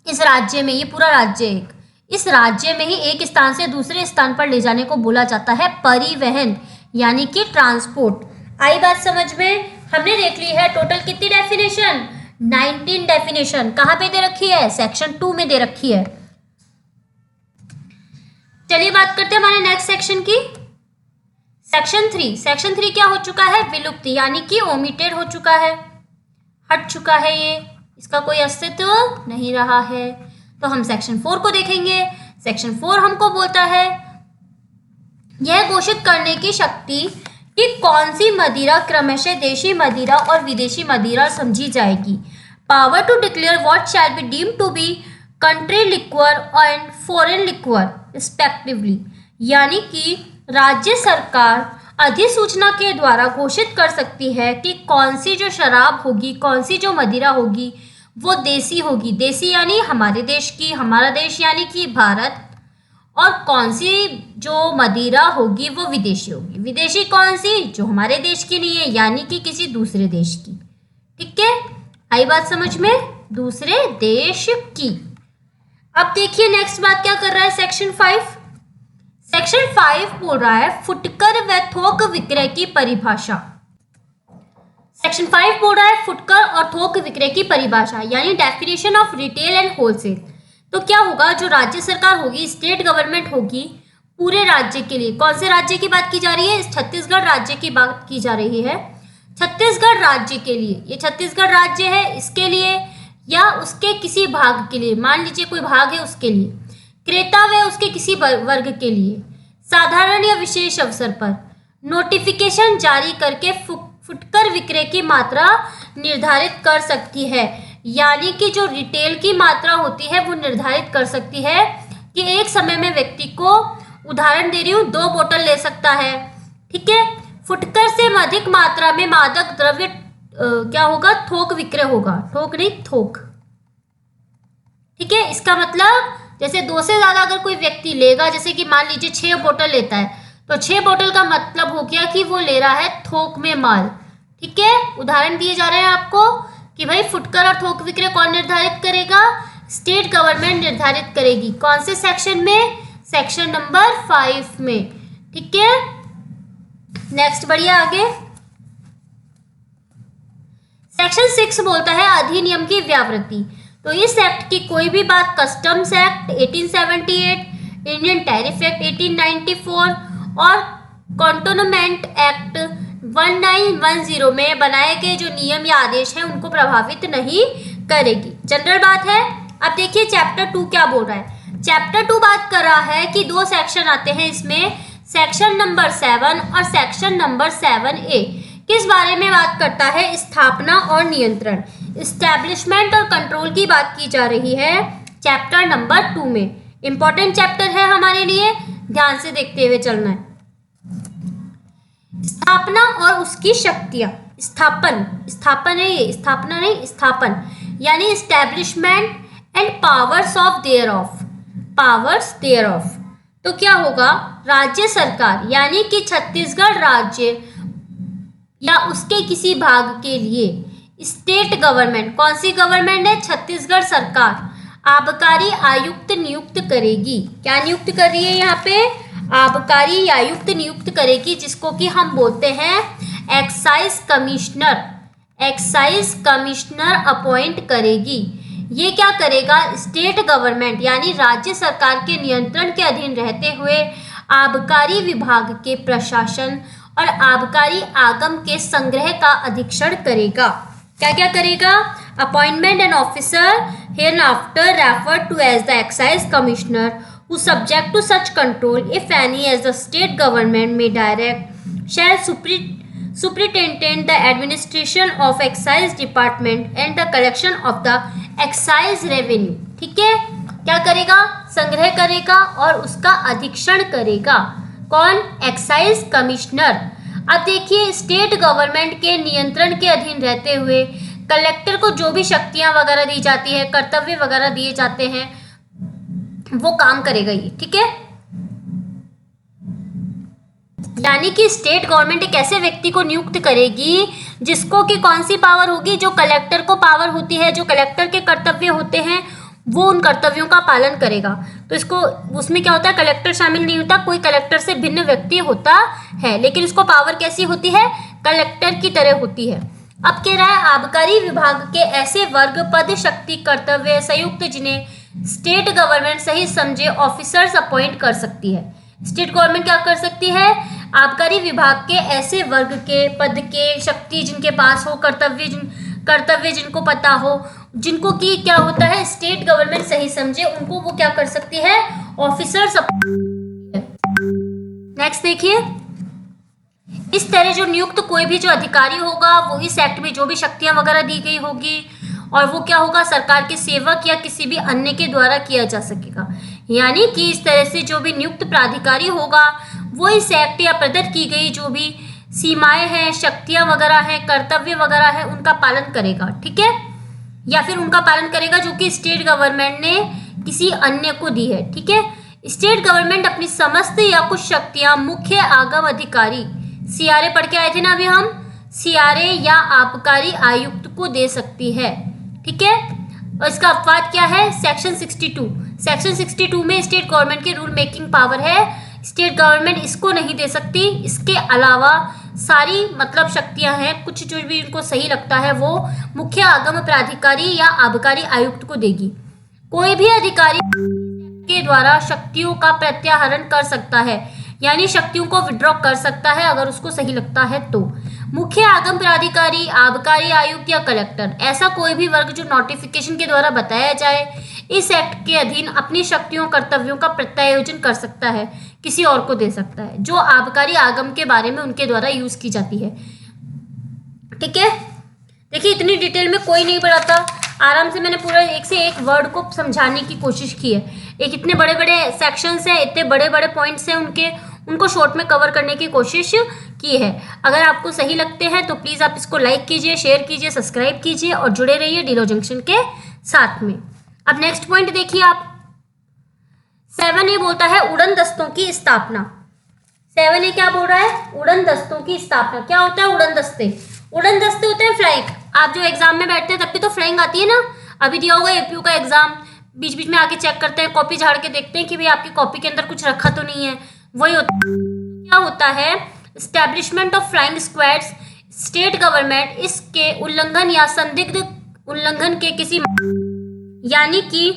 A: इस राज्य में, ये पूरा राज्य है, इस राज्य में ही एक स्थान से दूसरे स्थान पर ले जाने को बोला जाता है परिवहन, यानी कि ट्रांसपोर्ट। आई बात समझ में? हमने देख ली है टोटल कितनी डेफिनेशन? 19 डेफिनेशन। कहाँ पे दे रखी है? सेक्शन 2 में दे रखी है। चलिए बात करते हैं हमारे नेक्स्ट सेक्शन की, सेक्शन 3। सेक्शन 3 क्या हो चुका है? विलुप्ति, यानी कि ओमिटेड हो चुका है, हट चुका है, ये इसका कोई अस्तित्व नहीं रहा है। तो हम सेक्शन 4 को देखेंगे। सेक्शन 4 हमको बोलता है यह घोषित करने की शक्ति कि कौन सी मदिरा क्रमशः देशी मदिरा और विदेशी मदिरा समझी जाएगी। Power to declare what shall be deemed to be country liquor and foreign liquor respectively, यानी कि राज्य सरकार अधिसूचना के द्वारा घोषित कर सकती है कि कौन सी जो शराब होगी, कौन सी जो मदिरा होगी वो देसी होगी, देसी यानी हमारे देश की, हमारा देश यानी कि भारत, और कौन सी जो मदिरा होगी वो विदेशी होगी। विदेशी कौन सी? जो हमारे देश की नहीं है, यानी कि किसी दूसरे देश की। ठीक है, आई बात समझ में? दूसरे देश की। अब देखिए नेक्स्ट बात क्या कर रहा है सेक्शन 5। सेक्शन 5 बोल रहा है फुटकर व थोक विक्रय की परिभाषा। सेक्शन 5 बोल रहा है फुटकर और थोक विक्रय की परिभाषा, यानी definition of retail and wholesale. तो क्या होगा? जो राज्य सरकार होगी, स्टेट गवर्नमेंट होगी, पूरे राज्य के लिए, कौन से राज्य की बात की जा रही है? छत्तीसगढ़ राज्य की बात की जा रही है। छत्तीसगढ़ राज्य के लिए, ये छत्तीसगढ़ राज्य है, इसके लिए या उसके किसी भाग के लिए, मान लीजिए कोई भाग है उसके लिए, क्रेता व उसके किसी वर्ग के लिए, साधारण या विशेष अवसर पर नोटिफिकेशन जारी करके फुटकर विक्रय की मात्रा निर्धारित कर सकती है, यानी कि जो रिटेल की मात्रा होती है वो निर्धारित कर सकती है कि एक समय में व्यक्ति को, उदाहरण दे रही हूँ, 2 बोतल ले सकता है। ठीक है, फुटकर से अधिक मात्रा में मादक द्रव्य क्या होगा? थोक विक्रय होगा, ठोक नहीं थोक। ठीक है, इसका मतलब जैसे 2 से ज्यादा अगर कोई व्यक्ति लेगा, जैसे कि मान लीजिए 6 बोतल लेता है, तो 6 बोतल का मतलब हो गया कि वो ले रहा है थोक में माल। ठीक है, उदाहरण दिए जा रहे हैं आपको कि भाई फुटकर और थोक विक्रय कौन निर्धारित करेगा? स्टेट गवर्नमेंट निर्धारित करेगी। कौन से सेक्शन में? सेक्शन नंबर 5 में। ठीक है, नेक्स्ट बढ़िए आगे। सेक्शन 6 बोलता है अधिनियम की व्यावृत्ति। तो इस एक्ट की कोई भी बात customs act 1878, Indian tariff act 1894 और कंटोनमेंट एक्ट 1910 में बनाए गए जो नियम या आदेश हैं उनको प्रभावित नहीं करेगी। जनरल बात है। अब देखिए चैप्टर 2 क्या बोल रहा है। चैप्टर 2 बात कर रहा है कि 2 सेक्शन आते हैं इसमें, सेक्शन नंबर 7 और सेक्शन नंबर 7A। किस बारे में बात करता है? स्थापना और नियंत्रण, इस्टेब्लिशमेंट और कंट्रोल की बात की जा रही है चैप्टर नंबर 2 में। इंपॉर्टेंट चैप्टर है हमारे लिए, ध्यान से देखते हुए चलना है। स्थापना और उसकी शक्तियां। स्थापना यानी establishment and powers thereof. तो क्या होगा? राज्य सरकार यानी कि छत्तीसगढ़ राज्य या उसके किसी भाग के लिए स्टेट गवर्नमेंट, कौन सी गवर्नमेंट है? छत्तीसगढ़ सरकार आबकारी आयुक्त नियुक्त करेगी। क्या नियुक्त कर रही है यहाँ पे? आबकारी आयुक्त नियुक्त करेगी, जिसको कि हम बोलते हैं excise commissioner. Excise commissioner appoint करेगी। ये क्या करेगा? स्टेट गवर्नमेंट यानी राज्य सरकार के नियंत्रण के अधीन रहते हुए आबकारी विभाग के प्रशासन और आबकारी आगम के संग्रह का अधीक्षण करेगा। क्या क्या करेगा? Appointment an officer hereinafter referred to as the excise commissioner who subject to such control if any as the state government may direct shall superintend the administration of excise department and the collection of the excise revenue। ठीक है, क्या करेगा? संग्रह करेगा और उसका अधीक्षण करेगा। कौन? Excise commissioner. अब देखिए, स्टेट गवर्नमेंट के नियंत्रण के अधीन रहते हुए कलेक्टर को जो भी शक्तियां वगैरह दी जाती है, कर्तव्य वगैरह दिए जाते हैं, वो काम करेगा ये। ठीक है, यानी कि स्टेट गवर्नमेंट एक ऐसे व्यक्ति को नियुक्त करेगी जिसको कि कौन सी पावर होगी? जो कलेक्टर को पावर होती है, जो कलेक्टर के कर्तव्य होते हैं, वो उन कर्तव्यों का पालन करेगा। तो इसको, उसमें क्या होता है, कलेक्टर शामिल नहीं होता, कोई कलेक्टर से भिन्न व्यक्ति होता है, लेकिन इसको पावर कैसी होती है? कलेक्टर की तरह होती है। अब कह रहा है आबकारी विभाग के ऐसे वर्ग, पद, शक्ति, कर्तव्य संयुक्त जिन्हें स्टेट गवर्नमेंट सही समझे ऑफिसर्स अपॉइंट कर सकती है। स्टेट गवर्नमेंट क्या कर सकती है? आबकारी विभाग के ऐसे वर्ग के, पद के, शक्ति जिनके पास हो, कर्तव्य जिनको पता हो, जिनको कि क्या होता है, स्टेट गवर्नमेंट सही समझे, उनको वो क्या कर सकती है? ऑफिसर्स। नेक्स्ट देखिए, इस तरह जो नियुक्त कोई भी जो अधिकारी होगा वो इस एक्ट में जो भी शक्तियां वगैरह दी गई होगी, और वो क्या होगा? सरकार के सेवक या किसी भी अन्य के द्वारा किया जा सकेगा। यानी कि इस तरह से जो भी नियुक्त प्राधिकारी होगा वो इस एक्ट या प्रदत्त की गई जो भी सीमाएं हैं, शक्तियां वगैरह हैं, कर्तव्य वगैरह है, उनका पालन करेगा। ठीक है, या फिर उनका पालन करेगा जो कि स्टेट गवर्नमेंट ने किसी अन्य को दी है। ठीक है, स्टेट गवर्नमेंट अपनी समस्त या कुछ शक्तियां मुख्य आगम अधिकारी, सीआरए पढ़ के आए थे ना अभी हम, सीआरए या आबकारी आयुक्त को दे सकती है। ठीक है, और इसका अपवाद क्या है? सेक्शन 62। सेक्शन 62 में स्टेट गवर्नमेंट की रूल मेकिंग पावर है, स्टेट गवर्नमेंट इसको नहीं दे सकती। इसके अलावा सारी मतलब शक्तियां हैं, कुछ जो भी इनको सही लगता है वो मुख्य आगम प्राधिकारी या आबकारी आयुक्त को देगी। कोई भी अधिकारी के द्वारा शक्तियों का प्रत्याहरण कर सकता है, यानी शक्तियों को विड्रॉ कर सकता है अगर उसको सही लगता है तो। मुख्य आगम प्राधिकारी, आबकारी आयुक्त या कलेक्टर, ऐसा कोई भी वर्ग जो नोटिफिकेशन के द्वारा बताया जाए, इस एक्ट के अधीन अपनी शक्तियों कर्तव्यों का प्रत्यायोजन कर सकता है, किसी और को दे सकता है, जो आबकारी आगम के बारे में उनके द्वारा यूज की जाती है। ठीक है, देखिए इतनी डिटेल में कोई नहीं पढ़ाता, आराम से मैंने पूरा एक से एक वर्ड को समझाने की कोशिश की है। एक इतने बड़े बड़े सेक्शंस हैं, इतने बड़े बड़े पॉइंट्स हैं, उनको शॉर्ट में कवर करने की कोशिश की है। अगर आपको सही लगते हैं तो प्लीज़ आप इसको लाइक कीजिए, शेयर कीजिए, सब्सक्राइब कीजिए और जुड़े रहिए डीलो जंक्शन के साथ में। अब नेक्स्ट पॉइंट देखिए आप, 7A बोलता है उड़न दस्तों की स्थापना। 7A क्या बोल रहा है? उड़न दस्तों की स्थापना। क्या होता है उड़न दस्ते? उड़न दस्ते होते हैं फ्लाइंग। आप जो एग्जाम में बैठते हैं तब भी तो फ्लाइंग आती है ना, अभी दिया होगा एपीयू का एग्जाम, बीच बीच में आके चेक करते हैं, कॉपी झाड़ के देखते हैं कि भाई आपकी कॉपी के अंदर कुछ रखा तो नहीं है, वही होता है। क्या होता है? Establishment of flying squads. State government इसके उल्लंघन या संदिग्ध उल्लंघन के किसी, यानी कि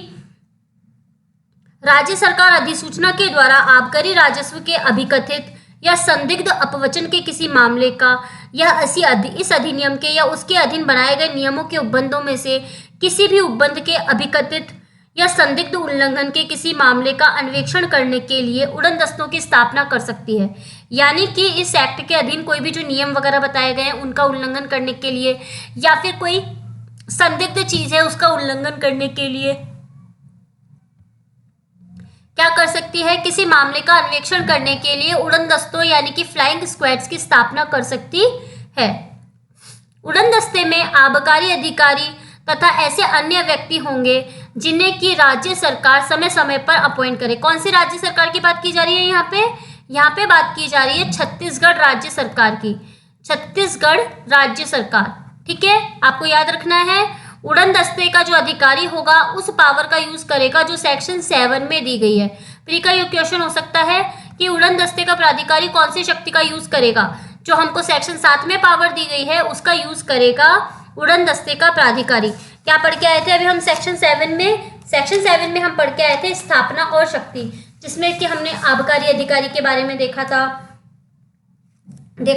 A: राज्य सरकार अधिसूचना के द्वारा आबकारी राजस्व के अभिकथित या संदिग्ध अपवचन के किसी मामले का या इस अधिनियम के या उसके अधीन बनाए गए नियमों के उपबंधों में से किसी भी उपबंध के अभिकथित या संदिग्ध उल्लंघन के किसी मामले का अन्वेषण करने के लिए उड़न दस्तों की स्थापना कर सकती है। यानी कि इस एक्ट के अधीन कोई भी जो नियम वगैरह बताए गए हैं उनका उल्लंघन करने के लिए या फिर कोई संदिग्ध चीज है उसका उल्लंघन करने के लिए क्या कर सकती है? किसी मामले का अन्वेषण करने के लिए उड़न दस्तों यानी कि फ्लाइंग स्क्वाड्स की स्थापना कर सकती है। उड़न दस्ते में आबकारी अधिकारी तथा ऐसे अन्य व्यक्ति होंगे जिन्हें की राज्य सरकार समय समय पर अपॉइंट करे। कौन सी राज्य सरकार की बात की जा रही है यहाँ पे? यहाँ पे बात की जा रही है छत्तीसगढ़ राज्य सरकार की, छत्तीसगढ़ राज्य सरकार। ठीक है, आपको याद रखना है उड़न दस्ते का जो अधिकारी होगा उस पावर का यूज करेगा जो सेक्शन 7 में दी गई है। प्री का ये क्वेश्चन हो सकता है कि उड़न दस्ते का प्राधिकारी कौन सी शक्ति का यूज करेगा? जो हमको सेक्शन 7 में पावर दी गई है उसका यूज करेगा उड़न दस्ते का प्राधिकारी। क्या पढ़ के आए थे अभी हम सेक्शन 7 में? सेक्शन 7 में हम पढ़ के आए थे स्थापना और शक्ति, जिसमें कि हमने आबकारी अधिकारी के बारे में देखा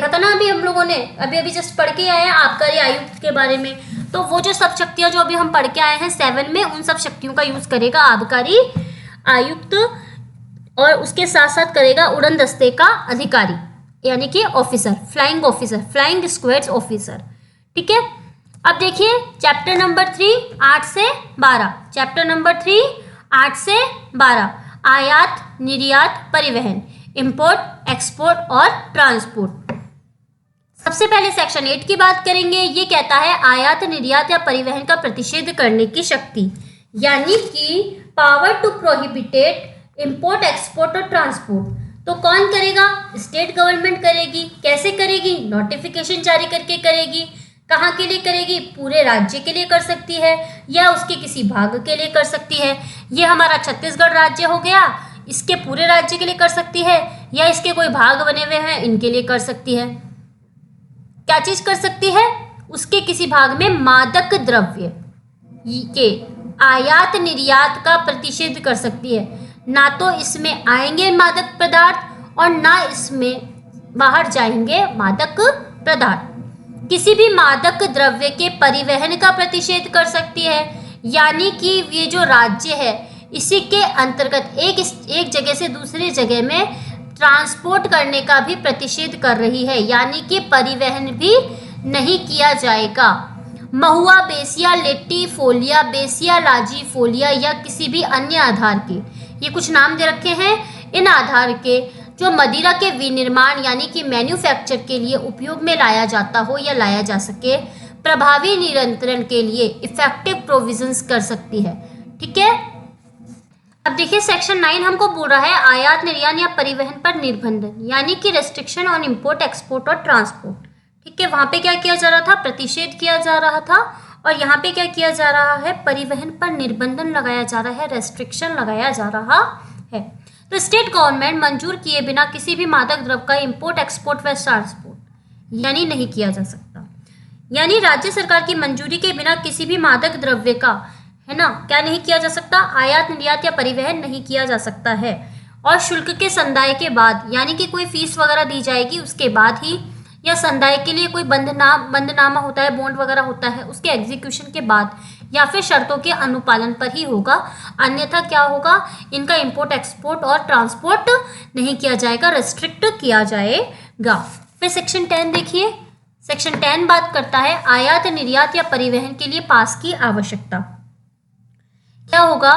A: था ना अभी हम लोगों ने, अभी जस्ट पढ़ के आए हैं आबकारी आयुक्त के बारे में। तो वो जो सब शक्तियां जो अभी हम पढ़ के आए हैं 7 में, उन सब शक्तियों का यूज करेगा आबकारी आयुक्त और उसके साथ साथ करेगा उड़न दस्ते का अधिकारी यानी कि ऑफिसर, फ्लाइंग स्क्वाड्स ऑफिसर। ठीक है, अब देखिए चैप्टर नंबर 3 8 से 12, चैप्टर नंबर 3 8 से 12 आयात, निर्यात, परिवहन, इंपोर्ट, एक्सपोर्ट और ट्रांसपोर्ट। सबसे पहले सेक्शन 8 की बात करेंगे। ये कहता है आयात, निर्यात या परिवहन का प्रतिषेध करने की शक्ति, यानी कि पावर टू प्रोहिबिटेट इंपोर्ट, एक्सपोर्ट और ट्रांसपोर्ट। तो कौन करेगा? स्टेट गवर्नमेंट करेगी। कैसे करेगी? नोटिफिकेशन जारी करके करेगी। कहाँ के लिए करेगी? पूरे राज्य के लिए कर सकती है या उसके किसी भाग के लिए कर सकती है। ये हमारा छत्तीसगढ़ राज्य हो गया, इसके पूरे राज्य के लिए कर सकती है या इसके कोई भाग बने हुए हैं इनके लिए कर सकती है। क्या चीज कर सकती है? उसके किसी भाग में मादक द्रव्य के आयात निर्यात का प्रतिषेध कर सकती है। ना तो इसमें आएंगे मादक पदार्थ और ना इसमें बाहर जाएंगे मादक पदार्थ। किसी भी मादक द्रव्य के परिवहन का प्रतिषेध कर सकती है, यानी कि ये जो राज्य है इसी के अंतर्गत एक जगह से दूसरी जगह में ट्रांसपोर्ट करने का भी प्रतिषेध कर रही है, यानी कि परिवहन भी नहीं किया जाएगा। महुआ, बेसिया लेटिफोलिया, बेसिया लाजीफोलिया या किसी भी अन्य आधार के, ये कुछ नाम दे रखे हैं, इन आधार के जो मदिरा के विनिर्माण यानी कि मैन्युफैक्चर के लिए उपयोग में लाया जाता हो या लाया जा सके, प्रभावी नियंत्रण के लिए इफेक्टिव प्रोविजंस कर सकती है। ठीक है, अब देखिए सेक्शन 9 हमको बोल रहा है आयात, निर्यात या परिवहन पर निर्बंधन, यानी कि रेस्ट्रिक्शन ऑन इंपोर्ट, एक्सपोर्ट और ट्रांसपोर्ट। ठीक है, वहां पे क्या किया जा रहा था? प्रतिषेध किया जा रहा था। और यहाँ पे क्या किया जा रहा है? परिवहन पर निर्बंधन लगाया जा रहा है, रेस्ट्रिक्शन लगाया जा रहा है। तो स्टेट गवर्नमेंट मंजूर किए बिना किसी भी मादक द्रव्य का इंपोर्ट, एक्सपोर्ट व ट्रांसपोर्ट यानी नहीं किया जा सकता। यानी राज्य सरकार की मंजूरी के बिना किसी भी मादक द्रव्य का, है ना, क्या नहीं किया जा सकता? आयात, निर्यात या परिवहन नहीं किया जा सकता है। और शुल्क के संदाय के बाद, यानी कि कोई फीस वगैरह दी जाएगी उसके बाद ही, या संदाय के लिए कोई बंधनामा होता है, बॉन्ड वगैरह होता है, उसके एग्जीक्यूशन के बाद या फिर शर्तों के अनुपालन पर ही होगा। अन्यथा क्या होगा? इनका इंपोर्ट, एक्सपोर्ट और ट्रांसपोर्ट नहीं किया जाएगा, रेस्ट्रिक्ट किया जाएगा। फिर सेक्शन 10 देखिए। सेक्शन 10 बात करता है आयात, निर्यात या परिवहन के लिए पास की आवश्यकता। क्या होगा?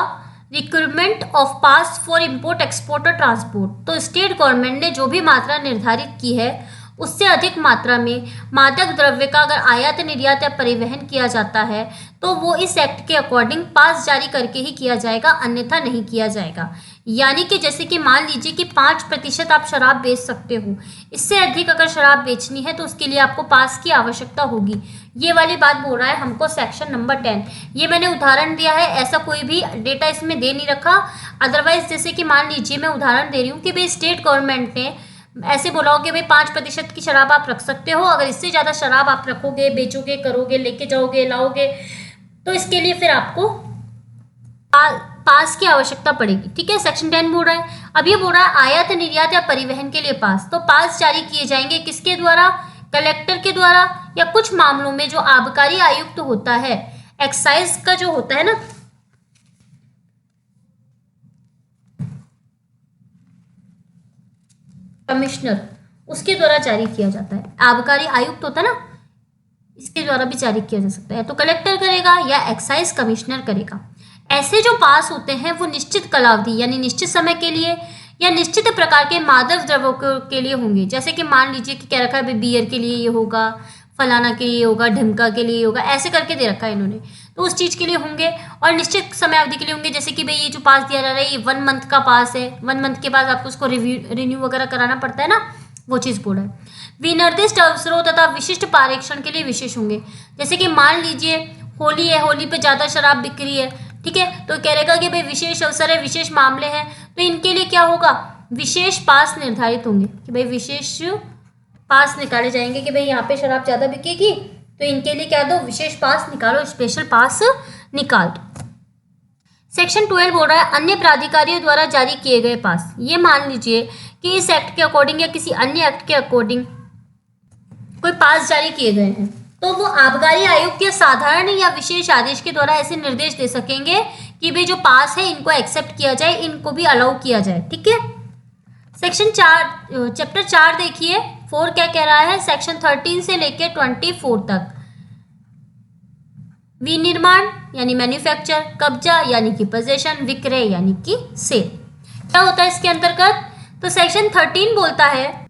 A: Requirement of pass for import, export और ट्रांसपोर्ट। तो स्टेट गवर्नमेंट ने जो भी मात्रा निर्धारित की है उससे अधिक मात्रा में मादक द्रव्य का अगर आयात, निर्यात या परिवहन किया जाता है तो वो इस एक्ट के अकॉर्डिंग पास जारी करके ही किया जाएगा, अन्यथा नहीं किया जाएगा। यानी कि जैसे कि मान लीजिए कि 5% आप शराब बेच सकते हो, इससे अधिक अगर शराब बेचनी है तो उसके लिए आपको पास की आवश्यकता होगी। ये वाली बात बोल रहा है हमको सेक्शन नंबर 10। ये मैंने उदाहरण दिया है, ऐसा कोई भी डेटा इसमें दे नहीं रखा। अदरवाइज जैसे कि मान लीजिए मैं उदाहरण दे रही हूँ कि भाई स्टेट गवर्नमेंट ने ऐसे बोला हो कि भाई 5% की शराब आप रख सकते हो, अगर इससे ज़्यादा शराब आप रखोगे, बेचोगे, करोगे, लेके जाओगे, लाओगे, तो इसके लिए फिर आपको पास की आवश्यकता पड़ेगी। ठीक है, सेक्शन 10 बोल रहा है। अब ये बोल रहा है आयात, निर्यात या परिवहन के लिए पास। तो पास जारी किए जाएंगे किसके द्वारा? कलेक्टर के द्वारा, या कुछ मामलों में जो आबकारी आयुक्त होता है, एक्साइज का जो होता है ना, कमिश्नर, उसके द्वारा जारी किया जाता है। आबकारी आयुक्त होता है ना, इसके द्वारा भी जारी किया जा सकता है। तो कलेक्टर करेगा या एक्साइज कमिश्नर करेगा। ऐसे जो पास होते हैं वो निश्चित कालावधि यानी निश्चित समय के लिए या निश्चित प्रकार के मादक द्रव्यों के लिए होंगे। जैसे कि मान लीजिए कि क्या रखा है, बियर के लिए ये होगा, फलाना के लिए होगा, ढिमका के लिए होगा, ऐसे करके दे रखा है इन्होंने। तो उस चीज़ के लिए होंगे और निश्चित समय अवधि के लिए होंगे। जैसे कि भाई ये जो पास दिया जा रहा है ये 1 मंथ का पास है, 1 मंथ के बाद आपको उसको रिन्यू वगैरह कराना पड़ता है ना, वो चीज़ बोला है। विनिर्दिष्ट अवसरों तथा विशिष्ट पारेषण के लिए विशेष होंगे। जैसे कि मान लीजिए होली है, होली पे ज़्यादा शराब बिक रही है, ठीक है, तो कह रहेगा कि भाई विशेष अवसर है, विशेष मामले हैं, तो इनके लिए क्या होगा? विशेष पास निर्धारित होंगे कि भाई विशेष पास निकाले जाएंगे कि भाई यहाँ पे शराब ज़्यादा बिकेगी, तो इनके लिए क्या दो? विशेष पास निकालो, स्पेशल पास निकाल दो। सेक्शन 12 बोल रहा है अन्य प्राधिकारियों द्वारा जारी किए गए पास। ये मान लीजिए कि इस एक्ट के अकॉर्डिंग या किसी अन्य एक्ट के अकॉर्डिंग कोई पास जारी किए गए हैं, तो वो आबकारी आयुक्त या साधारण या विशेष आदेश के द्वारा ऐसे निर्देश दे सकेंगे कि भाई जो पास है इनको एक्सेप्ट किया जाए, इनको भी अलाउ किया जाए। ठीक है, सेक्शन 4 चैप्टर 4 देखिए 4 क्या कह रहा है। सेक्शन 13 से लेकर 24 तक विनिर्माण यानी मैन्युफैक्चर, कब्जा यानी कि पोजेशन, विक्रय यानी कि सेल। क्या होता है इसके अंतर्गत? तो सेक्शन 13 बोलता है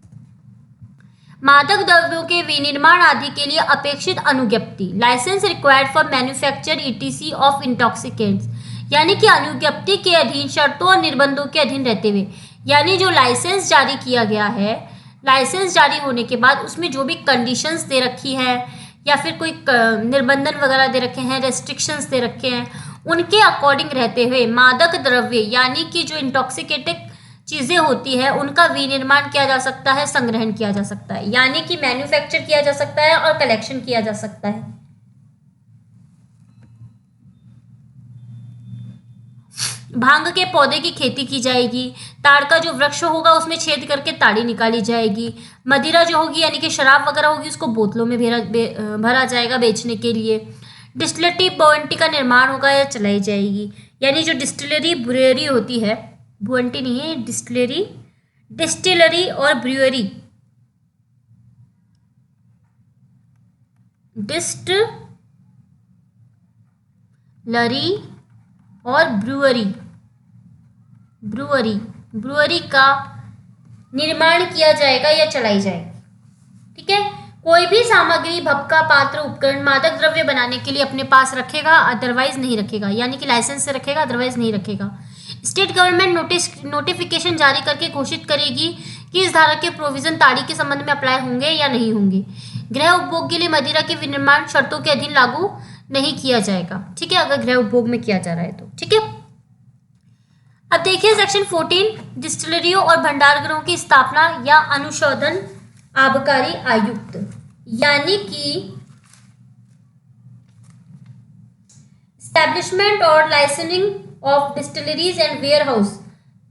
A: मादक द्रव्यों के विनिर्माण आदि के लिए अपेक्षित अनुज्ञप्ति, licence required for manufacture etc of intoxicants, यानी कि अनुज्ञप्ति के अधीन शर्तों और निर्बंधों के अधीन रहते हुए, यानी जो लाइसेंस जारी किया गया है, लाइसेंस जारी होने के बाद उसमें जो भी कंडीशंस दे रखी है या फिर कोई निर्बंधन वगैरह दे रखे हैं, रेस्ट्रिक्शंस दे रखे हैं, उनके अकॉर्डिंग रहते हुए मादक द्रव्य यानी कि जो इंटॉक्सिकेटिंग चीज़ें होती है उनका विनिर्माण किया जा सकता है, संग्रहण किया जा सकता है, यानी कि मैन्युफैक्चर किया जा सकता है और कलेक्शन किया जा सकता है। भांग के पौधे की खेती की जाएगी, ताड़ का जो वृक्ष होगा उसमें छेद करके ताड़ी निकाली जाएगी, मदिरा जो होगी यानी कि शराब वगैरह होगी उसको बोतलों में भरा जाएगा बेचने के लिए, डिस्टिलरी बोएंटी का निर्माण होगा या चलाई जाएगी, यानी जो डिस्टिलरी ब्रुअरी होती है, बोएंटी नहीं है, डिस्टिलरी और ब्रुअरी, डिस्टिलरी और ब्रुअरी का निर्माण किया जाएगा या चलाई जाएगी। ठीक है, कोई भी सामग्री, भपका, पात्र, उपकरण मादक द्रव्य बनाने के लिए अपने पास रखेगा, अदरवाइज नहीं रखेगा, यानी कि लाइसेंस से रखेगा, अदरवाइज नहीं रखेगा। स्टेट गवर्नमेंट नोटिफिकेशन जारी करके घोषित करेगी कि इस धारा के प्रोविजन ताड़ी के संबंध में अप्लाई होंगे या नहीं होंगे। गृह उपभोग के लिए मदिरा के विनिर्माण शर्तों के अधीन लागू नहीं किया जाएगा। ठीक है, अगर गृह उपभोग में किया जा रहा है तो। ठीक है, अब देखिए सेक्शन 14, डिस्टिलरियों और भंडारगृहों की स्थापना या अनुशोधन आबकारी आयुक्त, यानी कि एस्टैब्लिशमेंट और licensing of distilleries and warehouse,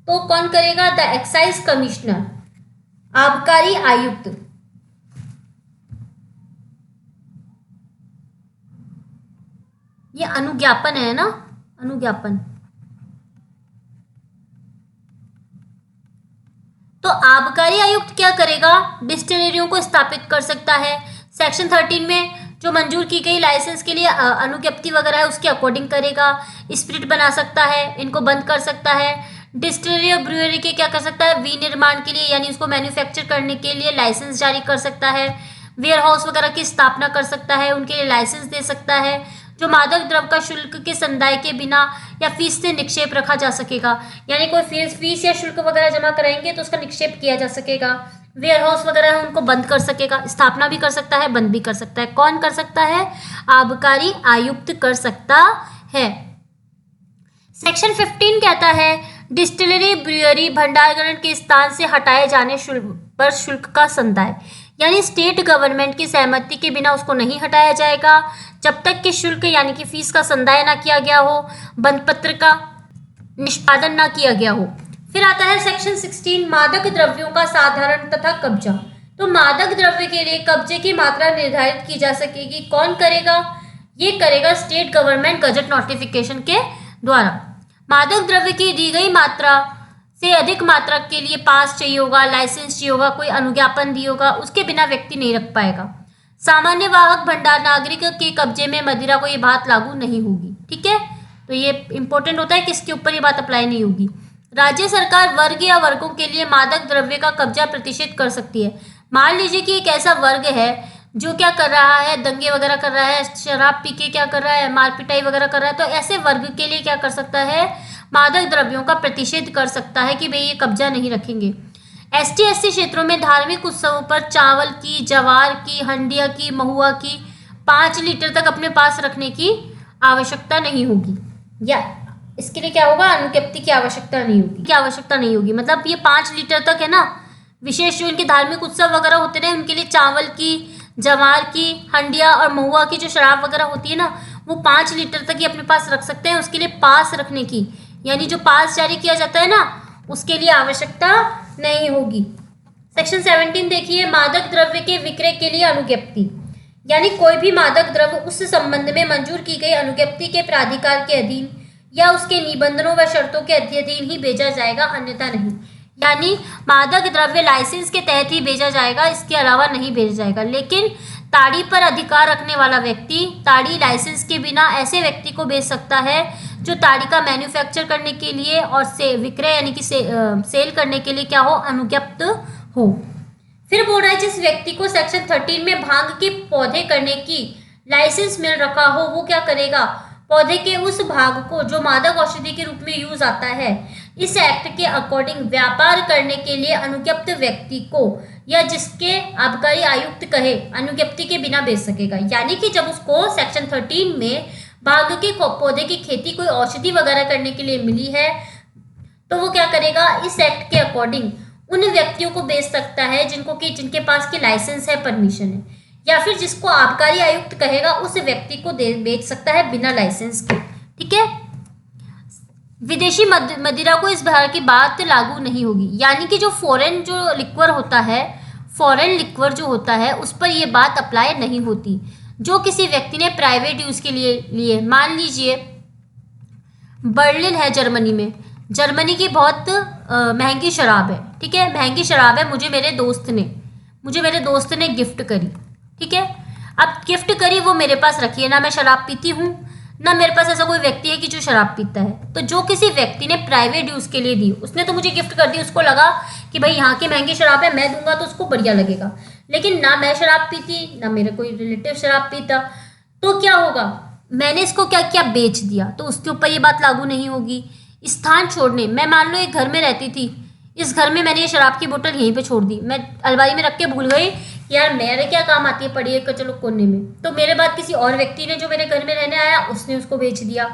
A: तो कौन करेगा? द एक्साइज कमिश्नर, आबकारी आयुक्त। ये अनुज्ञापन है ना, अनुज्ञापन। तो आबकारी आयुक्त क्या करेगा? डिस्टिलरियों को स्थापित कर सकता है। सेक्शन 13 में जो मंजूर की गई लाइसेंस के लिए अनुज्ञप्ति वगैरह है उसके अकॉर्डिंग करेगा। स्पिरिट बना सकता है, इनको बंद कर सकता है। डिस्टिलरी और ब्रूअरी के क्या कर सकता है? विनिर्माण के लिए यानी उसको मैन्युफैक्चर करने के लिए लाइसेंस जारी कर सकता है। वेयर हाउस वगैरह की स्थापना कर सकता है, उनके लिए लाइसेंस दे सकता है। जो मादक द्रव्य का शुल्क के संदाय के बिना या फीस से निक्षेप रखा जा सकेगा, यानी कोई फीस या शुल्क वगैरह जमा कराएंगे तो उसका निक्षेप किया जा सकेगा। वेयर हाउस वगैरह है उनको बंद कर सकेगा, स्थापना भी कर सकता है, बंद भी कर सकता है। कौन कर सकता है? आबकारी आयुक्त कर सकता है। सेक्शन 15 कहता है डिस्टिलरी, ब्रूअरी, भंडारगृह के स्थान से हटाए जाने पर शुल्क का संदाय, यानी स्टेट गवर्नमेंट की सहमति के बिना उसको नहीं हटाया जाएगा जब तक कि शुल्क यानी कि फीस का संदाय ना किया गया हो, बंद पत्र का निष्पादन ना किया गया हो। फिर आता है सेक्शन 16, मादक द्रव्यों का साधारण तथा कब्जा। तो मादक द्रव्य के लिए कब्जे की मात्रा निर्धारित की जा सकेगी। कौन करेगा? ये करेगा स्टेट गवर्नमेंट गजट नोटिफिकेशन के द्वारा। मादक द्रव्य की दी गई मात्रा से अधिक मात्रा के लिए पास चाहिए होगा, लाइसेंस चाहिए होगा, कोई अनुज्ञापन दिया होगा, उसके बिना व्यक्ति नहीं रख पाएगा। सामान्य वाहक भंडार नागरिक के कब्जे में मदिरा को ये बात लागू नहीं होगी। ठीक है, तो ये इंपॉर्टेंट होता है कि इसके ऊपर ये बात अप्लाई नहीं होगी। राज्य सरकार वर्ग या वर्गों के लिए मादक द्रव्य का कब्जा प्रतिषेध कर सकती है। मान लीजिए कि एक ऐसा वर्ग है जो क्या कर रहा है, दंगे वगैरह कर रहा है, शराब पी के क्या कर रहा है, मार पिटाई वगैरह कर रहा है, तो ऐसे वर्ग के लिए क्या कर सकता है? मादक द्रव्यों का प्रतिषेध कर सकता है कि भाई ये कब्जा नहीं रखेंगे। एसटी एससी क्षेत्रों में धार्मिक उत्सवों पर चावल की, जवार की, हंडिया की, महुआ की 5 लीटर तक अपने पास रखने की आवश्यकता नहीं होगी, या इसके लिए क्या होगा? अनुज्ञप्ति की आवश्यकता नहीं होगी। मतलब ये 5 लीटर तक है ना, विशेष जो इनके धार्मिक उत्सव वगैरह होते हैं उनके लिए चावल की, जवार की, हंडिया और महुआ की जो शराब वगैरह होती है ना, वो 5 लीटर तक ही अपने पास रख सकते हैं। उसके लिए पास रखने की, यानी जो पास जारी किया जाता है ना, उसके लिए आवश्यकता नहीं होगी। सेक्शन 17 देखिए, मादक द्रव्य के विक्रय के लिए अनुज्ञप्ति, यानी कोई भी मादक द्रव्य उस संबंध में मंजूर की गई अनुज्ञप्ति के प्राधिकार के अधीन या उसके निबंधनों व शर्तों के अधीन ही भेजा जाएगा, अन्यथा नहीं। यानी मादक द्रव्य लाइसेंस के तहत ही भेजा जाएगा, इसके अलावा नहीं भेजा जाएगा। लेकिन ताड़ी पर अधिकार रखने वाला व्यक्ति ताड़ी लाइसेंस के बिना ऐसे व्यक्ति को बेच सकता है जो ताड़ी का मैन्युफैक्चर करने के लिए और विक्रय यानी कि सेल करने के लिए क्या हो, अनुज्ञप्त हो। फिर बोल रहा है जिस व्यक्ति को सेक्शन 13 में भांग के पौधे करने की लाइसेंस मिल रखा हो वो क्या करेगा, पौधे के उस भाग को जो मादक औषधि के रूप में यूज आता है इस एक्ट के अकॉर्डिंग व्यापार करने के लिए अनुज्ञप्त व्यक्ति को या जिसके आबकारी आयुक्त कहे अनुज्ञप्ति के बिना बेच सकेगा। यानी कि जब उसको सेक्शन 13 में भांग के पौधे की खेती कोई औषधि वगैरह करने के लिए मिली है तो वो क्या करेगा, इस एक्ट के अकॉर्डिंग उन व्यक्तियों को बेच सकता है जिनके पास की लाइसेंस है, परमिशन है, या फिर जिसको आबकारी आयुक्त कहेगा उस व्यक्ति को बेच सकता है बिना लाइसेंस के। ठीक है, विदेशी मदिरा को इस बार की बात लागू नहीं होगी। यानी कि जो फॉरेन जो लिक्वर होता है, फॉरेन लिक्वर जो होता है उस पर ये बात अप्लाई नहीं होती जो किसी व्यक्ति ने प्राइवेट यूज के लिए मान लीजिए बर्लिन है जर्मनी में, जर्मनी की बहुत महंगी शराब है। ठीक है, महंगी शराब है, मुझे मेरे दोस्त ने गिफ्ट करी। ठीक है, अब गिफ्ट करी वो मेरे पास रखी है, ना मैं शराब पीती हूँ ना मेरे पास ऐसा कोई व्यक्ति है कि जो शराब पीता है। तो जो किसी व्यक्ति ने प्राइवेट यूज के लिए दी, उसने तो मुझे गिफ्ट कर दी, उसको लगा कि भाई यहाँ की महंगी शराब है, मैं दूंगा तो उसको बढ़िया लगेगा, लेकिन ना मैं शराब पीती ना मेरा कोई रिलेटिव शराब पीता, तो क्या होगा, मैंने इसको क्या किया, बेच दिया, तो उसके ऊपर ये बात लागू नहीं होगी। स्थान छोड़ने, मैं मान लो एक घर में रहती थी, इस घर में मैंने ये शराब की बोतल यहीं पे छोड़ दी, मैं अलमारी में रख के भूल गई यार मेरे क्या काम आती है, पड़ी है चलो कोने में, तो मेरे बाद किसी और व्यक्ति ने जो मेरे घर में रहने आया उसने उसको बेच दिया।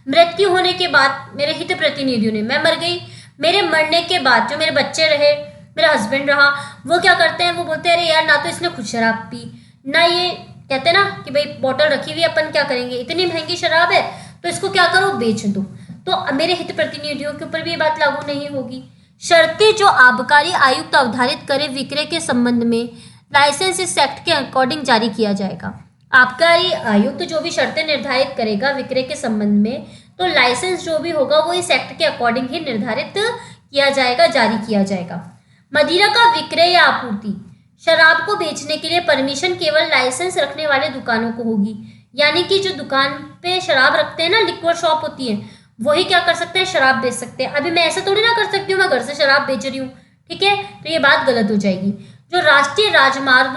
A: मृत्यु होने के बाद मेरे हित प्रतिनिधियों ने, मैं मर गई, मेरे मरने के बाद जो मेरे बच्चे रहे, मेरा हस्बैंड रहा, वो क्या करते हैं, वो बोलते हैं अरे यार ना तो इसने खुद शराब पी, ना ये कहते हैं ना कि भाई बोतल रखी हुई अपन क्या करेंगे, इतनी महंगी शराब है तो इसको क्या करो, बेच दो। तो मेरे हित प्रतिनिधियों के ऊपर भी ये बात लागू नहीं होगी। शर्तें जो आबकारी आयुक्त अवधारित करे विक्रय के संबंध में, लाइसेंस इस एक्ट के अकॉर्डिंग जारी किया जाएगा। आबकारी आयुक्त जो भी शर्तें निर्धारित करेगा विक्रय के संबंध में, तो लाइसेंस जो भी होगा वो इस एक्ट के अकॉर्डिंग ही निर्धारित किया जाएगा, जारी किया जाएगा। मदिरा का विक्रय या आपूर्ति, शराब को बेचने के लिए परमिशन केवल लाइसेंस रखने वाले दुकानों को होगी। यानी कि जो दुकान पे शराब रखते हैं ना, लिक्वर शॉप होती है, वही क्या कर सकते हैं, शराब बेच सकते हैं। अभी मैं ऐसा थोड़ी ना कर सकती हूँ मैं घर से शराब बेच रही हूँ, ठीक है, तो ये बात गलत हो जाएगी। जो राष्ट्रीय राजमार्ग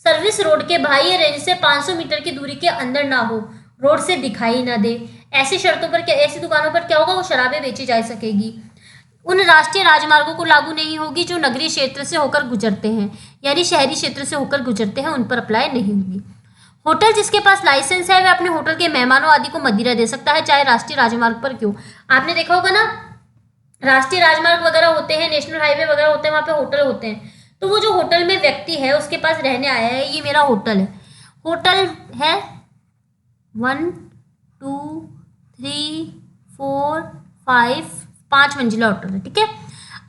A: सर्विस रोड के बाह्य रेंज से 500 मीटर की दूरी के अंदर ना हो, रोड से दिखाई ना दे, ऐसी शर्तों पर क्या, ऐसी दुकानों पर क्या होगा, वो शराबें बेची जा सकेगी। उन राष्ट्रीय राजमार्गों को लागू नहीं होगी जो नगरीय क्षेत्र से होकर गुजरते हैं, यानी शहरी क्षेत्र से होकर गुजरते हैं, उन पर अप्लाई नहीं होगी। होटल जिसके पास लाइसेंस है वह अपने होटल के मेहमानों आदि को मदिरा दे सकता है, चाहे राष्ट्रीय राजमार्ग पर क्यों। आपने देखा होगा ना, राष्ट्रीय राजमार्ग वगैरह होते हैं, नेशनल हाईवे वगैरह होते हैं, वहाँ पे होटल होते हैं, तो वो जो होटल में व्यक्ति है उसके पास रहने आया है, ये मेरा होटल है, होटल है 1 2 3 4 5 मंजिला होटल है, ठीक है।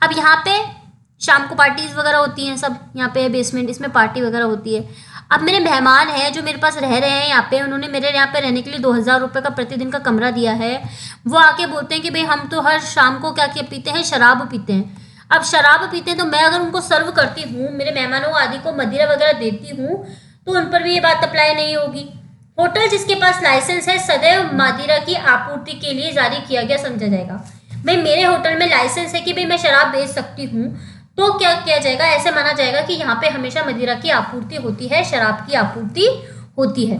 A: अब यहाँ पे शाम को पार्टीज वगैरह होती हैं, सब यहाँ पे बेसमेंट, इसमें पार्टी वगैरह होती है। अब मेरे मेहमान हैं जो मेरे पास रह रहे हैं यहाँ पे, उन्होंने मेरे यहाँ पे रहने के लिए 2000 रुपये का प्रतिदिन का कमरा दिया है। वो आके बोलते हैं कि भाई हम तो हर शाम को क्या क्या पीते हैं, शराब पीते हैं। अब शराब पीते हैं तो मैं अगर उनको सर्व करती हूँ, मेरे मेहमानों आदि को मदिरा वगैरह देती हूँ, तो उन पर भी ये बात अप्लाई नहीं होगी। होटल जिसके पास लाइसेंस है सदैव मदिरा की आपूर्ति के लिए जारी किया गया समझा जाएगा। भाई मेरे होटल में लाइसेंस है कि भाई मैं शराब बेच सकती हूँ, तो क्या किया जाएगा, ऐसे माना जाएगा कि यहाँ पे हमेशा मदिरा की आपूर्ति होती है, शराब की आपूर्ति होती है।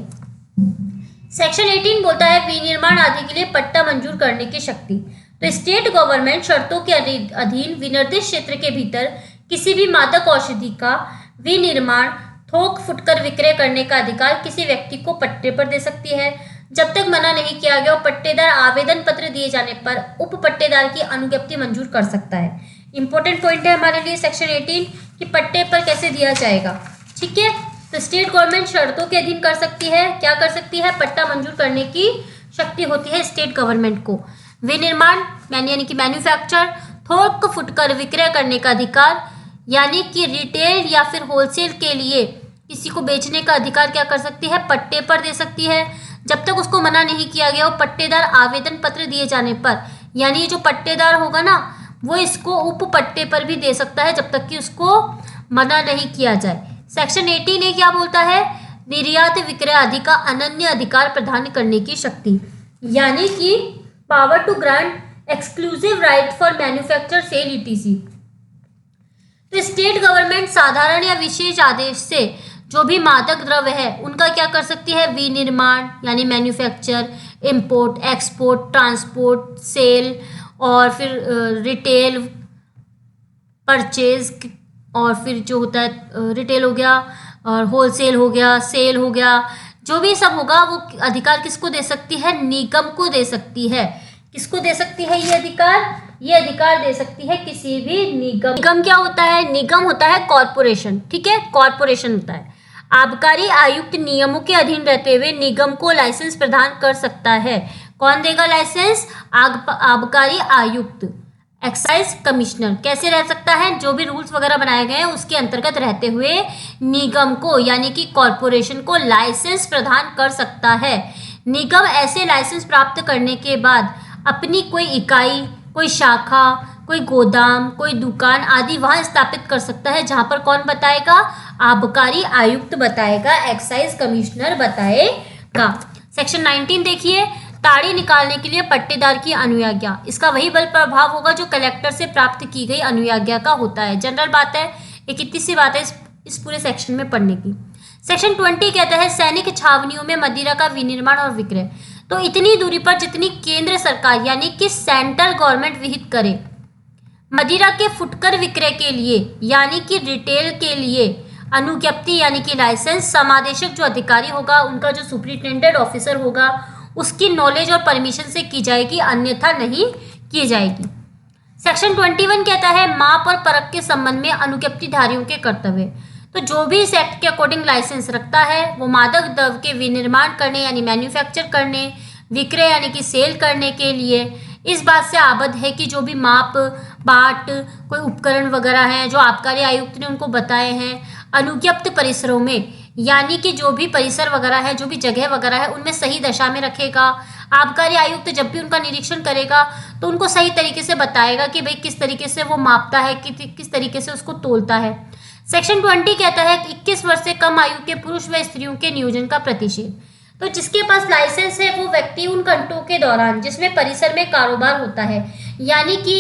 A: सेक्शन 18 बोलता है विनिर्माण आदि के लिए पट्टा मंजूर करने की शक्ति। तो स्टेट गवर्नमेंट शर्तों के अधीन विनिर्दिष्ट क्षेत्र के भीतर किसी भी मादक औषधि का विनिर्माण थोक फुटकर विक्रय करने का अधिकार किसी व्यक्ति को पट्टे पर दे सकती है, जब तक मना नहीं किया गया। पट्टेदार आवेदन पत्र दिए जाने पर उप पट्टेदार की अनुज्ञप्ति मंजूर कर सकता है। इंपॉर्टेंट पॉइंट है हमारे लिए सेक्शन 18 कि पट्टे पर कैसे दिया जाएगा, ठीक है। तो स्टेट गवर्नमेंट शर्तों के अधीन कर सकती है, क्या कर सकती है, पट्टा मंजूर करने की शक्ति होती है स्टेट गवर्नमेंट को। विनिर्माण यानी कि मैन्युफैक्चर, थोक फुटकर विक्रय करने का अधिकार, यानी कि रिटेल या फिर होलसेल के लिए किसी को बेचने का अधिकार क्या कर सकती है, पट्टे पर दे सकती है, जब तक उसको मना नहीं किया गया। वो पट्टेदार आवेदन पत्र दिए जाने पर, यानी जो पट्टेदार होगा ना वो इसको उप पट्टे पर भी दे सकता है, जब तक कि उसको मना नहीं किया जाए। सेक्शन 18 क्या बोलता है, निर्यात विक्रय आदि का अनन्य अधिकार प्रदान करने की शक्ति, यानी कि power to grant exclusive right for manufacture sale etc. तो स्टेट गवर्नमेंट साधारण या विशेष आदेश से जो भी मादक द्रव्य है उनका क्या कर सकती है, विनिर्माण यानी manufacture, import, export, transport, sale और फिर रिटेल, परचेज, और फिर जो होता है रिटेल हो गया और होलसेल हो गया, सेल हो गया, जो भी सब होगा वो अधिकार किसको दे सकती है, निगम को दे सकती है। किसको दे सकती है ये अधिकार? ये अधिकार दे सकती है किसी भी निगम। निगम क्या होता है? निगम होता है कॉरपोरेशन, ठीक है, कॉरपोरेशन होता है। आबकारी आयुक्त नियमों के अधीन रहते हुए निगम को लाइसेंस प्रदान कर सकता है। कौन देगा लाइसेंस? आबकारी आयुक्त, एक्साइज कमिश्नर। कैसे रह सकता है? जो भी रूल्स वगैरह बनाए गए हैं उसके अंतर्गत रहते हुए निगम को यानी कि कॉरपोरेशन को लाइसेंस प्रदान कर सकता है। निगम ऐसे लाइसेंस प्राप्त करने के बाद अपनी कोई इकाई, कोई शाखा, कोई गोदाम, कोई दुकान आदि वहां स्थापित कर सकता है, जहां पर कौन बताएगा? आबकारी आयुक्त बताएगा, एक्साइज कमिश्नर बताएगा। सेक्शन 19 देखिए, ताड़ी निकालने के लिए पट्टेदार की अनुज्ञा। इसका वही बल प्रभाव होगा जो कलेक्टर से प्राप्त की गई अनुज्ञा का होता है। जनरल बात है, एक इतनी सी बात है इस पूरे सेक्शन में पढ़ने की। सेक्शन 20 कहता है सैनिक छावनियों में मदिरा का विनिर्माण और विक्रय। तो इतनी दूरी पर जितनी केंद्र सरकार यानी कि सेंट्रल गवर्नमेंट विहित करे, मदिरा के फुटकर विक्रय के लिए यानी कि रिटेल के लिए अनुज्ञप्ति यानी कि लाइसेंस समादेशक जो अधिकारी होगा, उनका जो सुपरिटेंडेंट ऑफिसर होगा, उसकी नॉलेज और परमिशन से की जाएगी, अन्यथा नहीं की जाएगी। सेक्शन 21 कहता है माप और परख के संबंध में अनुज्ञप्तिधारियों के कर्तव्य। तो जो भी इस एक्ट के अकॉर्डिंग लाइसेंस रखता है वो मादक द्रव्य के विनिर्माण करने यानी मैन्युफैक्चर करने, विक्रय यानी कि सेल करने के लिए इस बात से आबद्ध है कि जो भी माप बाट कोई उपकरण वगैरह हैं जो आबकारी आयुक्त ने उनको बताए हैं, अनुज्ञप्त परिसरों में यानी कि जो भी परिसर वगैरह है, जो भी जगह वगैरह है, उनमें सही दशा में रखेगा। आबकारी आयुक्त जब भी उनका निरीक्षण करेगा तो उनको सही तरीके से बताएगा कि भाई किस तरीके से वो मापता है, किस तरीके से उसको तोलता है। सेक्शन 20 कहता है कि 21 वर्ष से कम आयु के पुरुष व स्त्रियों के नियोजन का प्रतिषेध। तो जिसके पास लाइसेंस है वो व्यक्ति उन घंटों के दौरान जिसमें परिसर में कारोबार होता है, यानी कि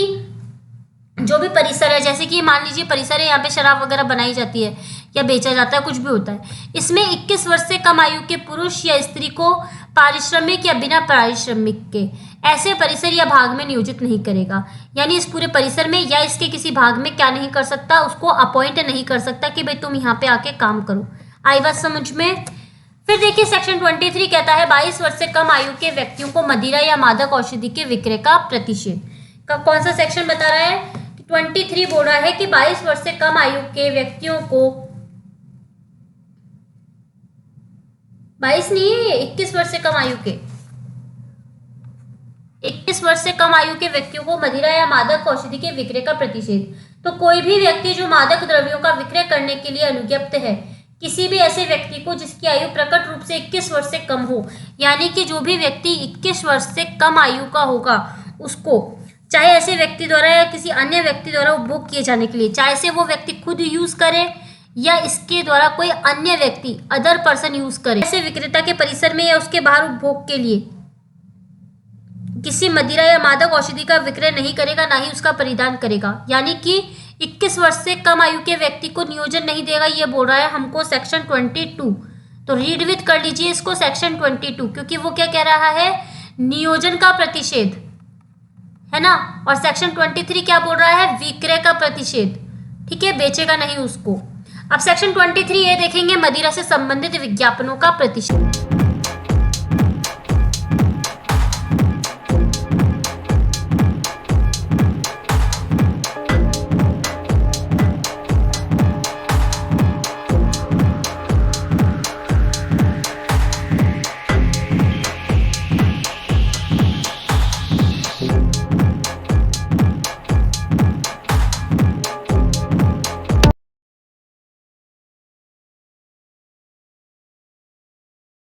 A: जो भी परिसर है, जैसे कि मान लीजिए परिसर है, यहाँ पे शराब वगैरह बनाई जाती है या बेचा जाता है, कुछ भी होता है, इसमें 21 वर्ष से कम आयु के पुरुष या स्त्री को पारिश्रमिक या बिना पारिश्रमिक के ऐसे परिसर या भाग में नियोजित नहीं करेगा। यानी इस पूरे परिसर में या इसके किसी भाग में क्या नहीं कर सकता, उसको अपॉइंट नहीं कर सकता कि भाई तुम यहाँ पे आके काम करो। आई बात समझ में? फिर देखिए सेक्शन 23 कहता है 22 वर्ष से कम आयु के व्यक्तियों को मदिरा या मादक औषधि के विक्रय का प्रतिषेध। का कौन सा सेक्शन बता रहा है? 23 बोल रहा है कि 22 वर्ष से कम आयु के व्यक्तियों को, 22 नहीं है, 21 वर्ष से कम आयु के, 21 वर्ष से कम आयु के व्यक्तियों को मदिरा या मादक औषधि के विक्रय का प्रतिषेध। तो कोई भी व्यक्ति जो मादक द्रव्यों का विक्रय करने के लिए अनुज्ञप्त है, किसी भी ऐसे व्यक्ति को जिसकी आयु प्रकट रूप से 21 वर्ष से कम हो, यानी कि जो भी व्यक्ति 21 वर्ष से कम आयु का होगा उसको चाहे ऐसे व्यक्ति द्वारा या किसी अन्य व्यक्ति द्वारा उपभोग किए जाने के लिए, चाहे से वो व्यक्ति खुद यूज करे या इसके द्वारा कोई अन्य व्यक्ति अदर पर्सन यूज करे, ऐसे विक्रेता के परिसर में या उसके बाहर उपभोग के लिए किसी मदिरा या मादक औषधि का विक्रय नहीं करेगा, ना ही उसका परिधान करेगा। यानी कि 21 वर्ष से कम आयु के व्यक्ति को नियोजन नहीं देगा, ये बोल रहा है हमको सेक्शन 22। तो रीड विथ कर लीजिए इसको सेक्शन 22, क्योंकि वो क्या कह रहा है? नियोजन का प्रतिषेध है ना। और सेक्शन 23 क्या बोल रहा है? विक्रय का प्रतिषेध, ठीक है, बेचेगा नहीं उसको। अब सेक्शन 23 ये देखेंगे मदिरा से संबंधित विज्ञापनों का प्रतिषेध।